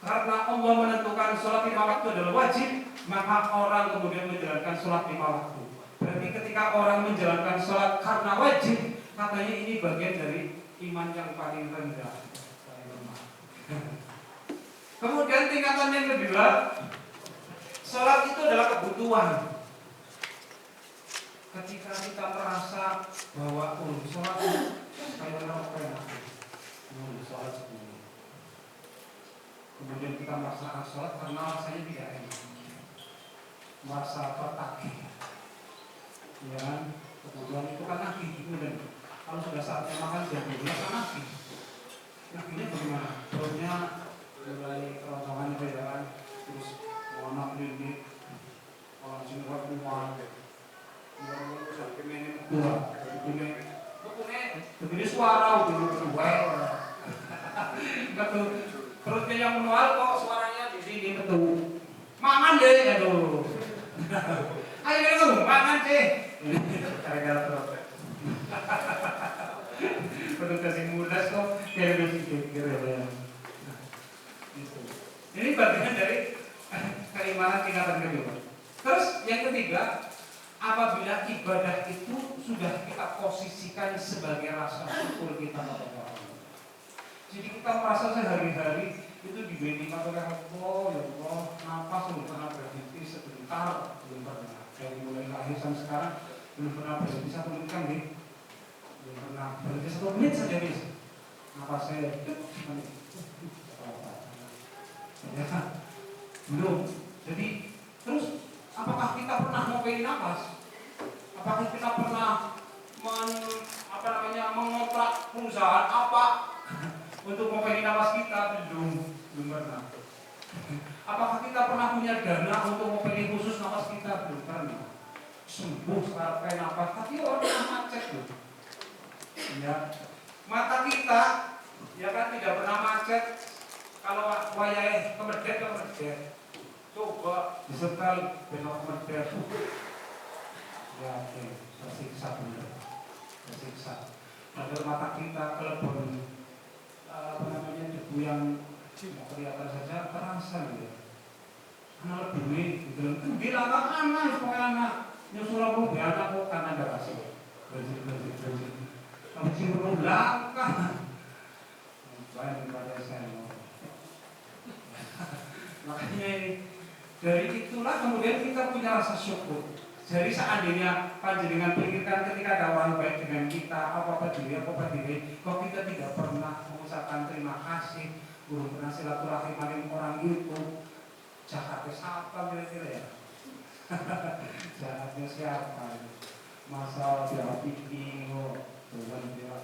karena Allah menentukan sholat 5 waktu adalah wajib, maka orang kemudian menjalankan sholat 5 waktu. Berarti ketika orang menjalankan sholat karena wajib, katanya ini bagian dari iman yang paling rendah, paling lemah. Kemudian tingkatan yang kedua, sholat itu adalah kebutuhan. Ketika kita merasa bahwa sholat kayak apa sholat sebelum. Kemudian kita melaksanakan sholat karena rasanya tidak enak. merasa tertagih. Ya, kemudian itu kan nagih kemudian kalau sudah saatnya makan jadi merasa nagih. Nagihnya bagaimana? Perutnya mulai keroncongan itu ya kan, terus warna klinik, orang sini buat uang, orang sampai mainin dua, begini suara udah betul, perutnya yang mual kok suaranya di sini betul, makan deh, aduh, ayo kamu makan deh, gara-gara perut, perut kasih mudas kok kayak begitu kira-kira. Ini bagian dari keimanan tingkatan kedua. Terus yang ketiga, apabila ibadah itu sudah kita posisikan sebagai rasa syukur kita kepada Allah. Jadi kita merasa sehari-hari itu diberikan oleh Allah, ya Allah, nafas belum pernah berhenti sebentar, belum pernah. Dari mulai lahir sampai sekarang belum pernah berhenti 1 menit kan nih? Belum pernah berhenti 1 menit saja nih. Nafas saya ya, belum. Jadi terus apakah kita pernah ngopein nafas? Apakah kita pernah mengontrak perusahaan apa untuk ngopein nafas kita? Belum pernah. Apakah kita pernah punya dana untuk ngopein khusus nafas kita? Belum pernah. Sembuh sekarang kayak nafas, tapi orang macet loh. Ya, mata kita ya kan tidak pernah macet. Kalau wayai kemedet, coba disetel belok kemedet, ya tersiksa bener, tersiksa. Agar mata kita kelebon debu yang kelihatan saja terasa gitu. Anak lebih gitu, bilang anak, supaya anak nyusul aku anak kok karena ada kasih, berjil, kamu sih belum belakang, banyak daripada saya. Makanya dari itulah kemudian kita punya rasa syukur. Jadi seandainya panjenengan pikirkan ketika ada orang baik dengan kita, apa diri, kok kita tidak pernah mengucapkan terima kasih, belum pernah silaturahim dengan orang itu, jahatnya siapa kira-kira ya? Jahatnya siapa? Masa dia pikir, Tuhan dia.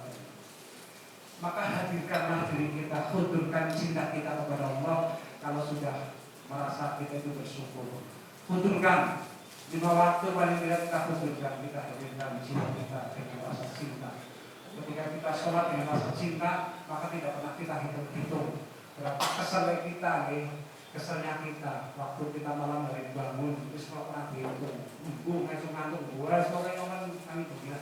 Maka hadirkanlah diri kita, hudurkan cinta kita kepada Allah. Kalau sudah merasa kita itu bersyukur, hudurkan 5 waktu paling tidak kita hudurkan, kita hadirkan cinta kita dengan rasa cinta. Ketika kita sholat dengan rasa cinta, maka tidak pernah kita hitung berapa keselnya kita, keselnya kita. Waktu kita malam hari bangun, itu semua pernah dihitung. Ngantuk, pokoknya kami begini.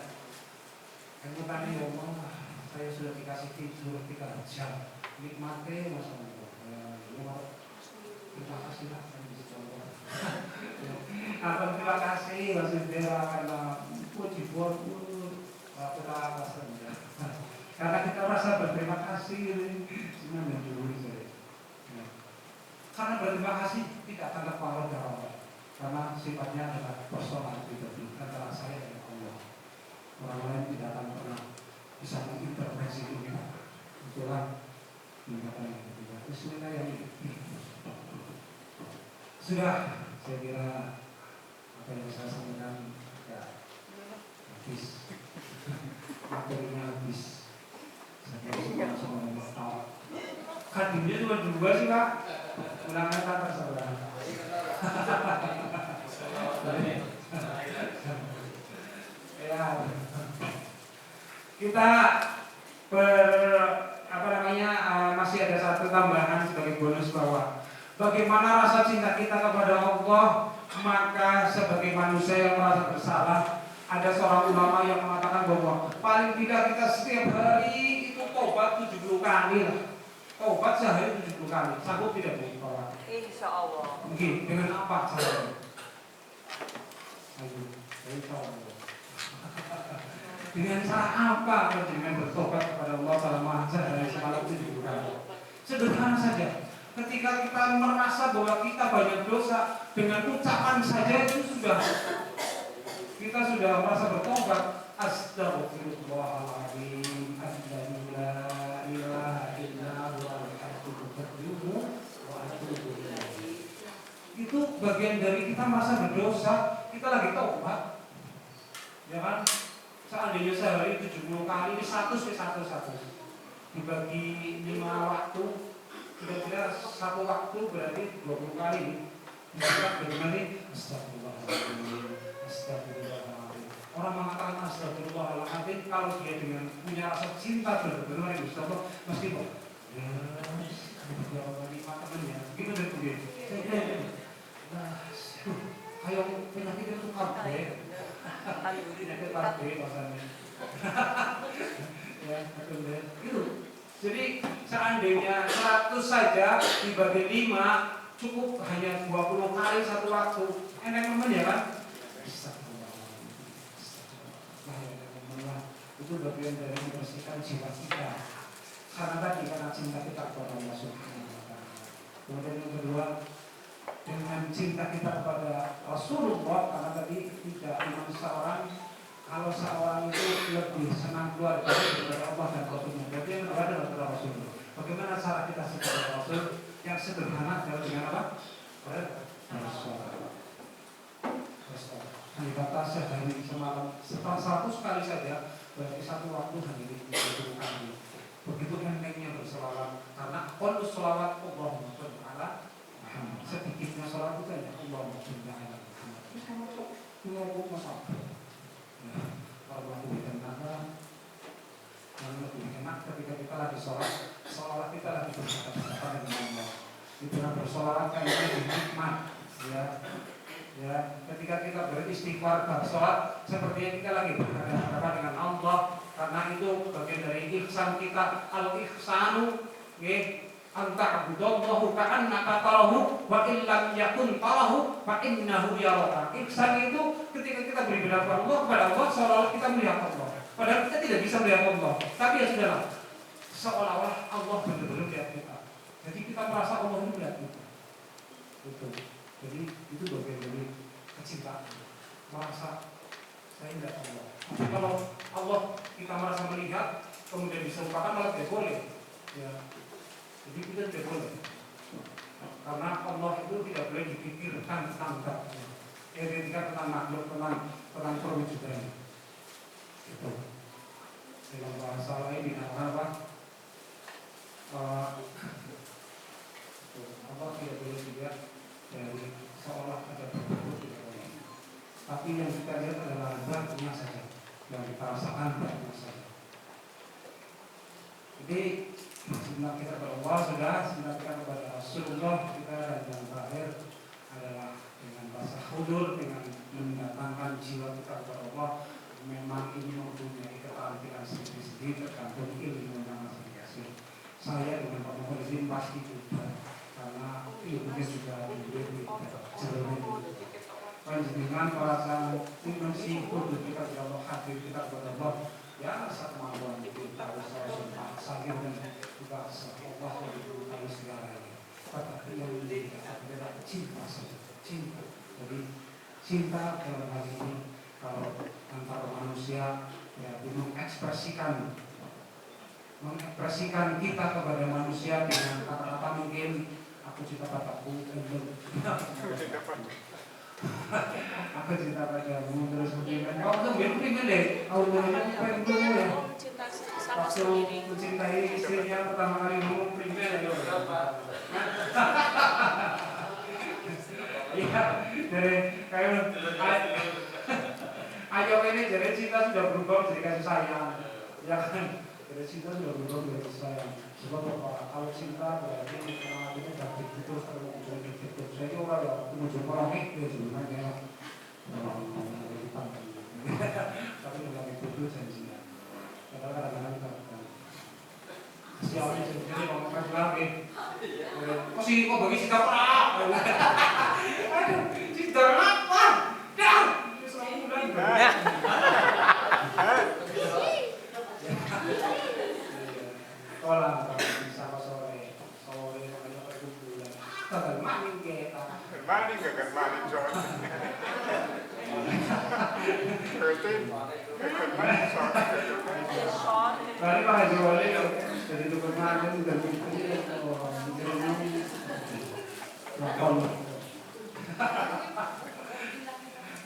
Kamu tadi ngomong, saya sudah dikasih tidur 3 jam, nikmati masa itu. Terima kasih lah, terima kasih maksudnya karena puji buat kita rasanya. Karena kita merasa berterima kasih, semua menjadi saya. Karena berterima kasih tidak akan terpengaruh dari Allah, karena sifatnya adalah personal pribadi antara saya dan Allah. Orang lain tidak akan pernah bisa mengintervensi kita. Itulah tingkatan yang ketiga. Bismillah yang sudah, saya kira apa yang saya sampaikan ya habis, materinya habis. Saya kira semua yang tahu. Kadimnya cuma 2 sih Pak, ulangnya tak terserah. Ya, kita masih ada satu tambahan sebagai bonus bahwa bagaimana rasa cinta kita kepada Allah, maka sebagai manusia yang merasa bersalah, ada seorang ulama yang mengatakan bahwa paling tidak kita setiap hari itu tobat 70 kali lah. Tobat sehari 70 kali. Sanggup tidak Bu? Insya Allah. Mungkin dengan apa caranya? Insya Allah. Dengan cara apa? Dengan bertobat kepada Allah selama sehari semalam 70 kali. Sederhana saja. Ketika kita merasa bahwa kita banyak dosa, dengan ucapan saja itu sudah kita sudah merasa bertobat. Astagfirullahaladzim, la ilaha illa huwa al-hayyul qayyum wa atubu ilaih. itu bagian dari kita merasa berdosa, kita lagi taubat. Ya kan? Seandainya sehari 70 kali, ini 100 dibagi 5 waktu, kira-kira 1 waktu berarti 20 kali. Kira-kira bagaimana nih? Astagfirullahaladzim, astagfirullahaladzim. Orang mengatakan astagfirullahaladzim kalau dia dengan punya rasa cinta benar-benar yang Mustafa mesti kok ya, beberapa kali temennya gitu dan begitu. Kayak penyakit itu kabeh. Penyakit kabeh maksudnya. Ya, betul deh. Gitu. Jadi seandainya 100 saja dibagi 5 cukup hanya 20 kali 1 waktu. Enak teman ya kan? Itu bagian dari membersihkan jiwa kita. Karena tadi karena cinta kita kepada Allah Subhanahu wa Ta'ala. Kemudian yang kedua, dengan cinta kita kepada Rasulullah, karena tadi tidak cuma seorang, kalau seorang itu lebih senang keluarga daripada Allah dan Rasulnya. Berarti yang kedua adalah kepada Rasulullah. Bagaimana cara kita kepada Rasul yang sederhana adalah dengan apa? Bersolat. Hanya kata sehari semalam setelah 100 kali saja, berarti 1 waktu hanya 30 kali. Begitu entengnya berselawat, karena qul sholawat Allahumma sholli ala Muhammad. Sedikitnya sholawat itu hanya Allahumma sholli ala Muhammad. Itu sama kok 20 masalah. Kalau lebih enak, yang lebih enak ketika kita lagi sholat, sholat kita lagi berhadapan dengan Allah. Itu yang bersolawat kayaknya nikmat, ya. Ketika kita beristighfar bersolat, sepertinya kita lagi berhadapan dengan Allah. Karena itu bagian dari ihsan kita. Al-ihsanu anta'budallahu ka'annaka tarahu wa illam yakun tarahu fa innahu yaraka. Ihsan itu ketika kita beribadah kepada Allah, seolah-olah kita melihat Allah. Padahal kita tidak bisa melihat Allah. Tapi ya sudahlah, seolah-olah Allah benar-benar melihat kita. Jadi kita merasa Allah itu melihat kita. Betul. Jadi itu bagian dari kecintaan. Merasa saya tidak Allah. Tapi kalau Allah kita merasa melihat, kemudian bisa lupakan, malah tidak boleh. Ya. Jadi kita tidak boleh. Karena Allah itu tidak boleh dipikirkan tentang ketika tentang makhluk, tentang perwujudan. Itu. Dalam bahasa lain dinamakan apa? Allah tidak boleh dilihat dari seolah ada berbentuk tidak boleh. Tapi yang kita lihat adalah zatnya saja, yang kita rasakan zatnya saja. Jadi sebenarnya kita kepada Allah sudah, sebenarnya kita kepada Rasulullah, kita yang terakhir adalah dengan bahasa hudur, dengan mendatangkan jiwa kita kepada Allah. Memang ini mempunyai keterampilan sendiri-sendiri tergantung ilmu yang masing-masing. Saya dengan Pak Muhammad ini pasti juga, karena ilmunya juga lebih jauh. Panjenengan perasaan dimensi hudur kita kepada Allah, hadir kita kepada Allah. Ya, sekemauan kita harus sakit dan juga Allah lebih tahu segalanya. Tetapi yang menjadi adalah cinta saja, cinta. Jadi cinta dalam hal ini kalau antara manusia ya mengekspresikan kita kepada manusia dengan kata-kata mungkin aku cinta padaku, aku cinta padamu terus mungkin kau tuh mungkin deh kau tuh ya waktu mencintai istrinya pertama kali ngomong primer ya iya dari kayak ayam ini jadi cinta sudah berubah menjadi kasih sayang ya kan dari cinta sudah berubah menjadi kasih sayang sebab apa kalau cinta berarti itu dari itu terus jadi orang yang menuju orang itu sebenarnya tapi dengan itu janjinya kadang-kadang kita siapnya sendiri ngomong kasih lagi kok sih kok bagi cinta apa aduh cinta apa dah tolong sama sore makanya perkumpulan gagal maning kita Maning gagal maning John. Berarti gagal maning John. Kali Pak Haji Wali dari tukang maning dan itu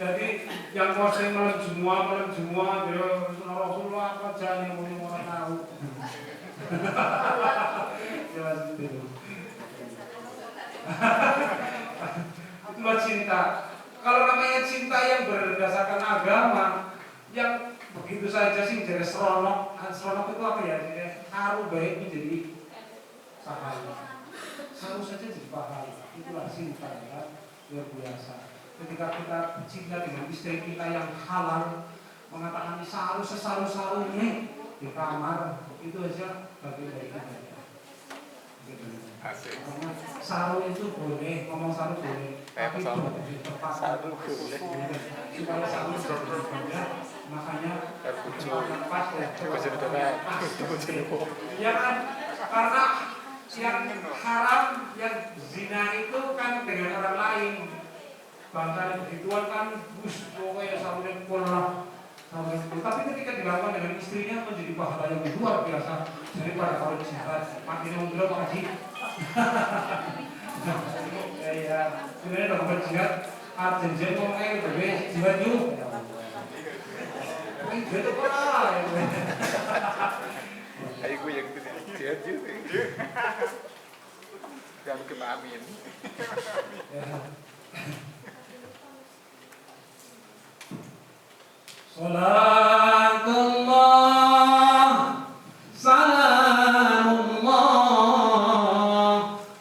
Jadi yang posting malam semua, dia Rasulullah apa aja yang mau orang tahu. Jelas itu. Itulah cinta. Kalau namanya cinta yang berdasarkan agama, yang begitu saja sih jadi seronok. Seronok itu apa ya? Jadi haru baik menjadi pahala. Haru saja jadi pahala. Itulah cinta ya, luar biasa. Ketika kita cinta dengan istri kita yang halal, mengatakan sesaru-sarunya di kamar, itu aja bagian dari kita. Asik. Saru itu boleh, ngomong saru boleh, tapi itu di tempat Saru boleh. supaya saru berbeda, makanya tempat ya kan, karena yang haram, yang zina itu kan dengan orang lain. Bahkan begituan kan, pokoknya sarunya pola. Tapi ketika dilakukan dengan istrinya menjadi pahala yang luar biasa daripada kalau jihad. Makin mundur Pak Haji. Ya, sebenarnya kalau berjihad, arjen ngomongnya lebih jihad yuk. Ini jihad apa lah? Ayo gue yang jihad juga. Jangan kita amin. Salatullah, salamullah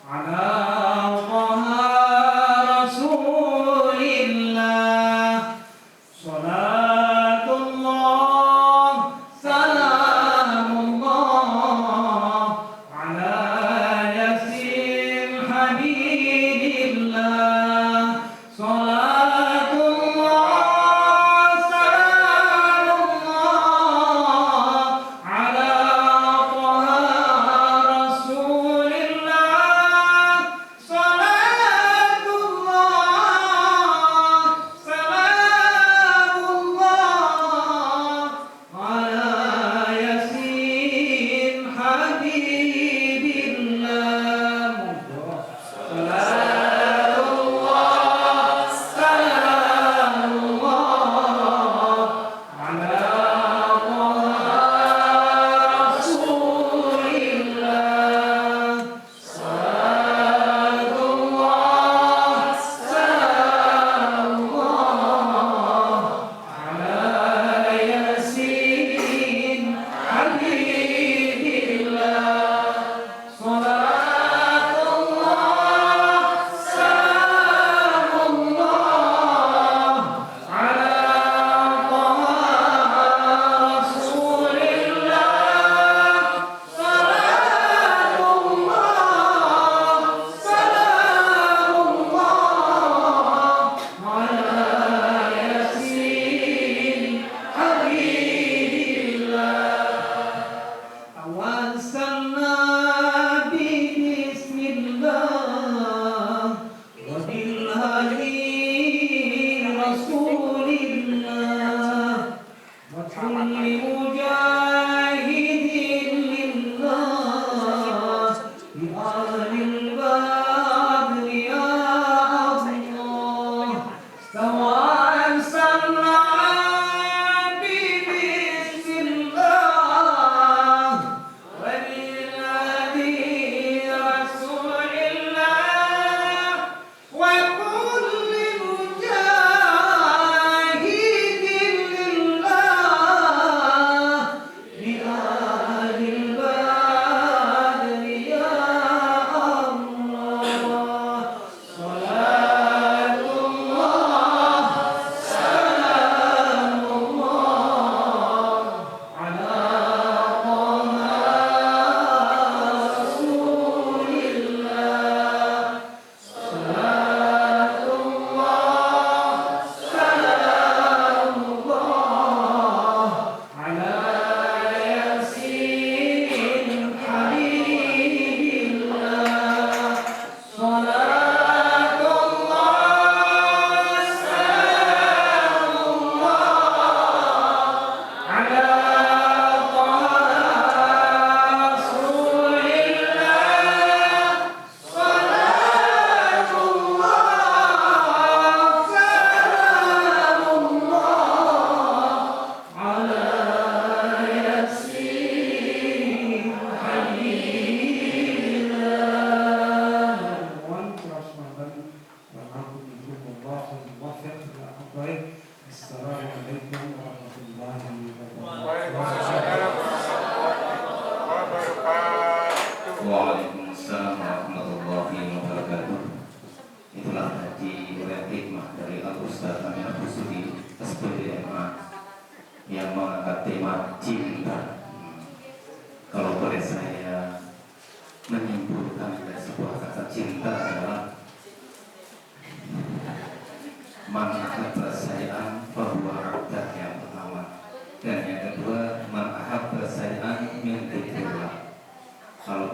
ala Taha Rasulillah. Salatullah, salamullah ala Yasin Habibillah. Salatullah,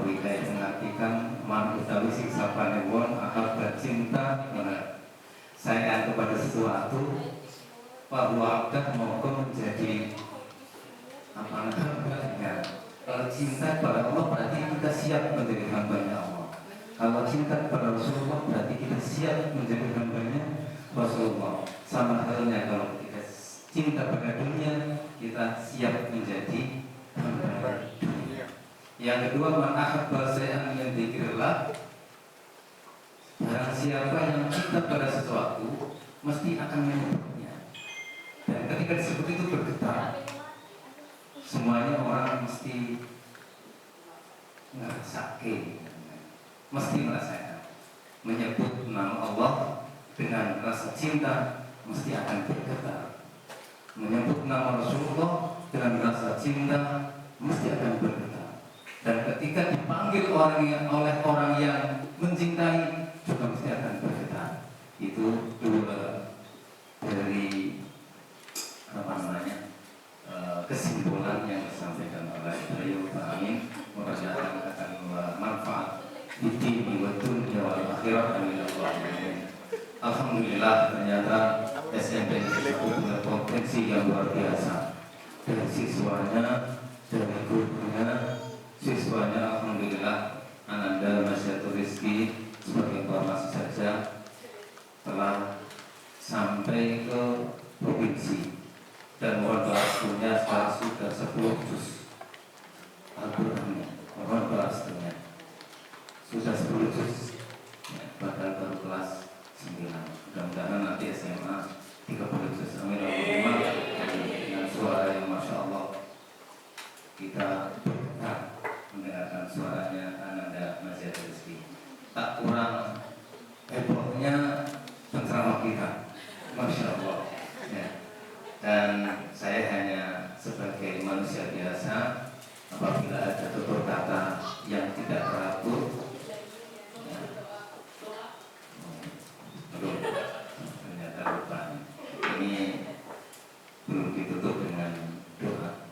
Wika mengartikan man utawi siksa panewon akal cinta benar. Sayang kepada sesuatu, bahwa abdah mongko menjadi apa namanya? Kalau cinta kepada Allah berarti kita siap menjadi hambanya Allah. Kalau cinta kepada Rasulullah berarti kita siap menjadi hambanya Rasulullah. Sama halnya kalau kita cinta pada dunia, kita siap menjadi hamba dunia. Yang kedua, man ahabba syai'an min dzikrillah. Barang siapa yang cinta pada sesuatu mesti akan menyebutnya. Dan ketika disebut itu bergetar. Semuanya orang mesti ngerasakan, mesti merasakan. Menyebut nama Allah dengan rasa cinta mesti akan bergetar. Menyebut nama Rasulullah dengan rasa cinta mesti akan bergetar. Dan ketika dipanggil oleh orang yang mencintai juga mesti akan bergetar. Itu dua dari apa namanya kesimpulan yang disampaikan oleh beliau Pak Amin. Mudah-mudahan akan bermanfaat di dini wa dunya wal akhirat. Amin. Alhamdulillah, ternyata SMP ini punya potensi yang luar biasa. Dari siswanya, dari gurunya, siswanya alhamdulillah Ananda Masyatul Rizki sebagai informasi saja telah sampai ke provinsi dan mohon restunya sekarang sudah 10 juz Al-Qur'annya, mohon restunya sudah 10 juz ya, padahal baru kelas 9. Mudah-mudahan nanti SMA 30 juz. Amin. Dengan suara yang Masya Allah kita bergetar mendengarkan suaranya Ananda Masyatul Rizki. Tak kurang hebohnya penceramah kita, Masya Allah ya. Dan saya hanya sebagai manusia biasa, apabila ada tutur kata yang tidak teratur ya. Aduh, ternyata lupa. Ini belum ditutup dengan doa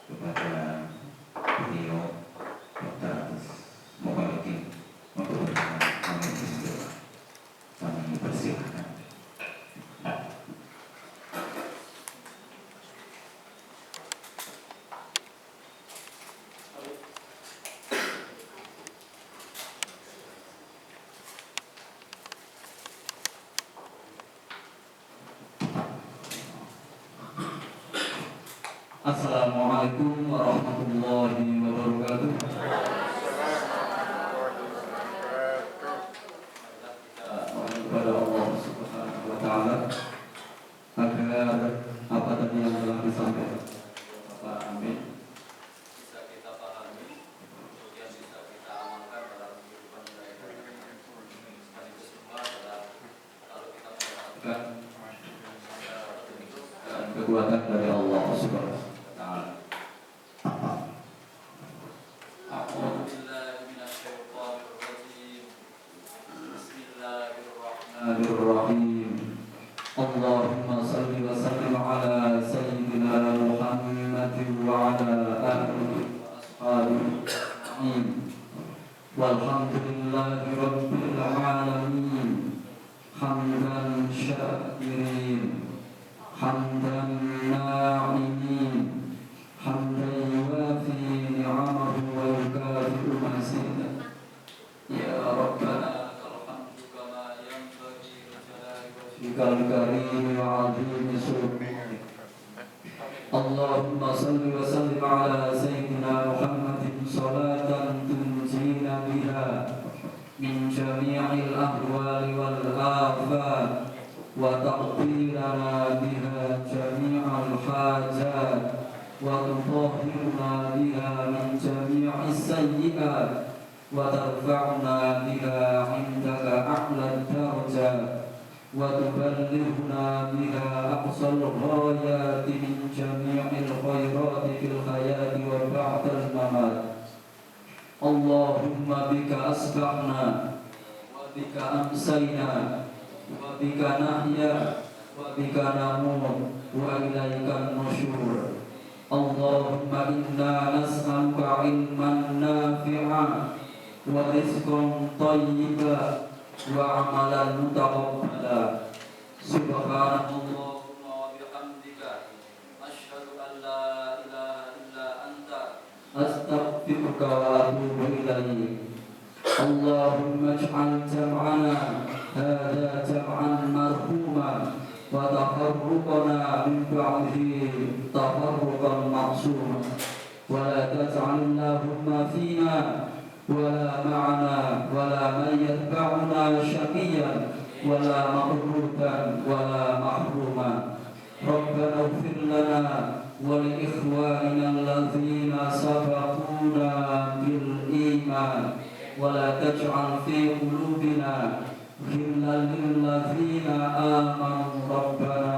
kepada beliau Dr. Muhammadin untuk berkata doa. Kami persilahkan. Assalamualaikum warahmatullahi wabarakatuh. Mohon kepada Allah Subhanahu wa taala agar apa tadi yang telah disampaikan Pak Amin bisa kita pahami, kemudian bisa kita amalkan dalam kehidupan kita. Sekaligus semua adalah kalau kita perhatikan dan kekuatan dari Allah Subhanahu wa taala. Bismillahirrahmanirrahim. Allahumma salli wa sallim ala sayyidina Muhammadin wa ala alihi wa ashabihi. Walhamdulillahi rabbil alamin. Hamdan syakirin, hamdan na'imin, hamdan yuwafi ni'amahu wa yukafi'u mazidah. Ya Rabbana alhamdu kama yanbaghi li jalali wajhikal karim wa 'azimi sultanik. Allahumma salli wa sallim ala sayyidina Muhammadin salatan tunjina biha min jami'il ahwali wal afat wa taqdirana biha jami'al hajat wa tutahhiruna biha min jami'is sayyi'at wa tarfa'na biha 'indaka a'la darajat wa tuballighuna biha aqsal ghayati min jami'il khairati fil hayati wa ba'dal mamat. Allahumma bika asbahna wa bika amsayna wa bika nahya wa bika namut wa ilaikan nusyur. اللهم إنا نسألك علما نافعا ورزقا طيبا وعملا متقبلا سبحانك اللهم وبحمدك أشهد أن لا إله إلا أنت أستغفرك وأتوب إليك اللهم اجعل جمعنا هذا جمعا مرحوما وتفرقنا من بعده تفرقا معصوما ولا تجعل اللهم فينا ولا معنا ولا من يتبعنا شقيا ولا مغروبا ولا محروما ربنا اغفر لنا ولإخواننا الذين سبقونا بالإيمان ولا تجعل في قلوبنا غلا للذين آمنوا ربنا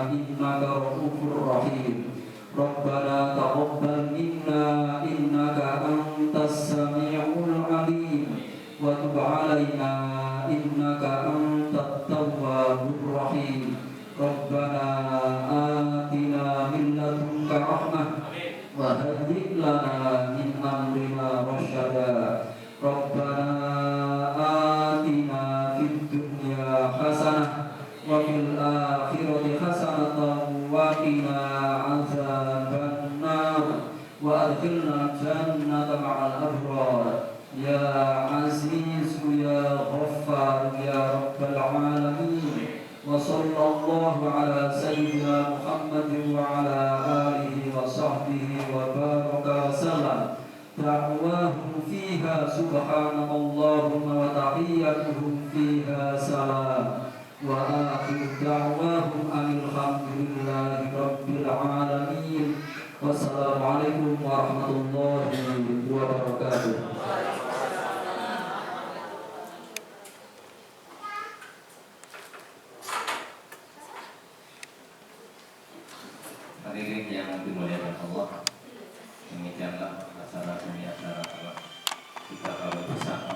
إنك رؤوف رحيم ربنا تقبل منا إنك أنت السميع العليم وتب علينا إنك أنت التواب الرحيم ربنا آتنا من لدنك رحمة وهيئ لنا من أمرنا رشدا ربنا آتنا في الدنيا حسنة وفي الآخرة حسنة وقنا عذاب النار وأدخلنا الجنة مع الأبرار يا عزيز يا غفار يا رب العالمين وصلى الله على سيدنا محمد وعلى آله وصحبه وبارك وسلم دعواهم فيها سبحانك اللهم وتحيتهم فيها سلام وآخر دعواهم أن الحمد لله رب العالمين والسلام عليكم ورحمة الله وبركاته. Hadirin yang dimuliakan Allah, demikianlah acara demi acara kita kawal bersama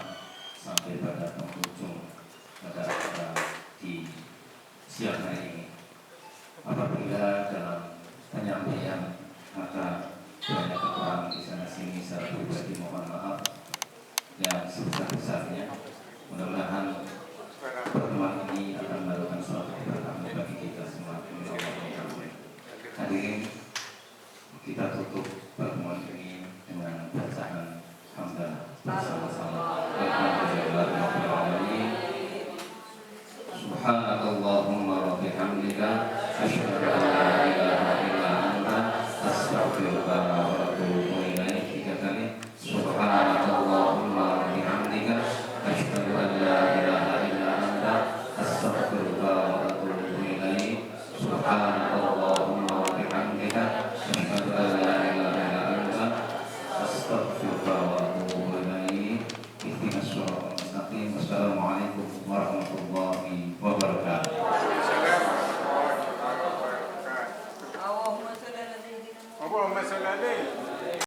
sampai pada penghujung pada acara di siang hari ini. Apabila dalam penyampaian maka banyak kekurangan di sana sini, secara pribadi mohon maaf yang sebesar-besarnya. Mudah-mudahan pertemuan ini akan melakukan suatu keberkahan bagi kita semua. Hadirin, kita tutup pertemuan ini dengan bacaan hamdalah bersama-sama. Subhanakallahumma wa bihamdika asyhadu an la ilaha illa anta astaghfiruka wa atubu ilaik. Tiga kali. Subhanakallahumma wa bihamdika asyhadu an la ilaha illa anta astaghfiruka wa atubu ilaik. Subhanakallahumma wa bihamdika asyhadu an la ilaha illa anta astaghfiruka wa atubu ilaik. Ihdinas shiratal mustaqim. Wassalamualaikum warahmatullahi wabarakatuh. Allahumma shalli ala sayyidina Allahumma shalli alaihi.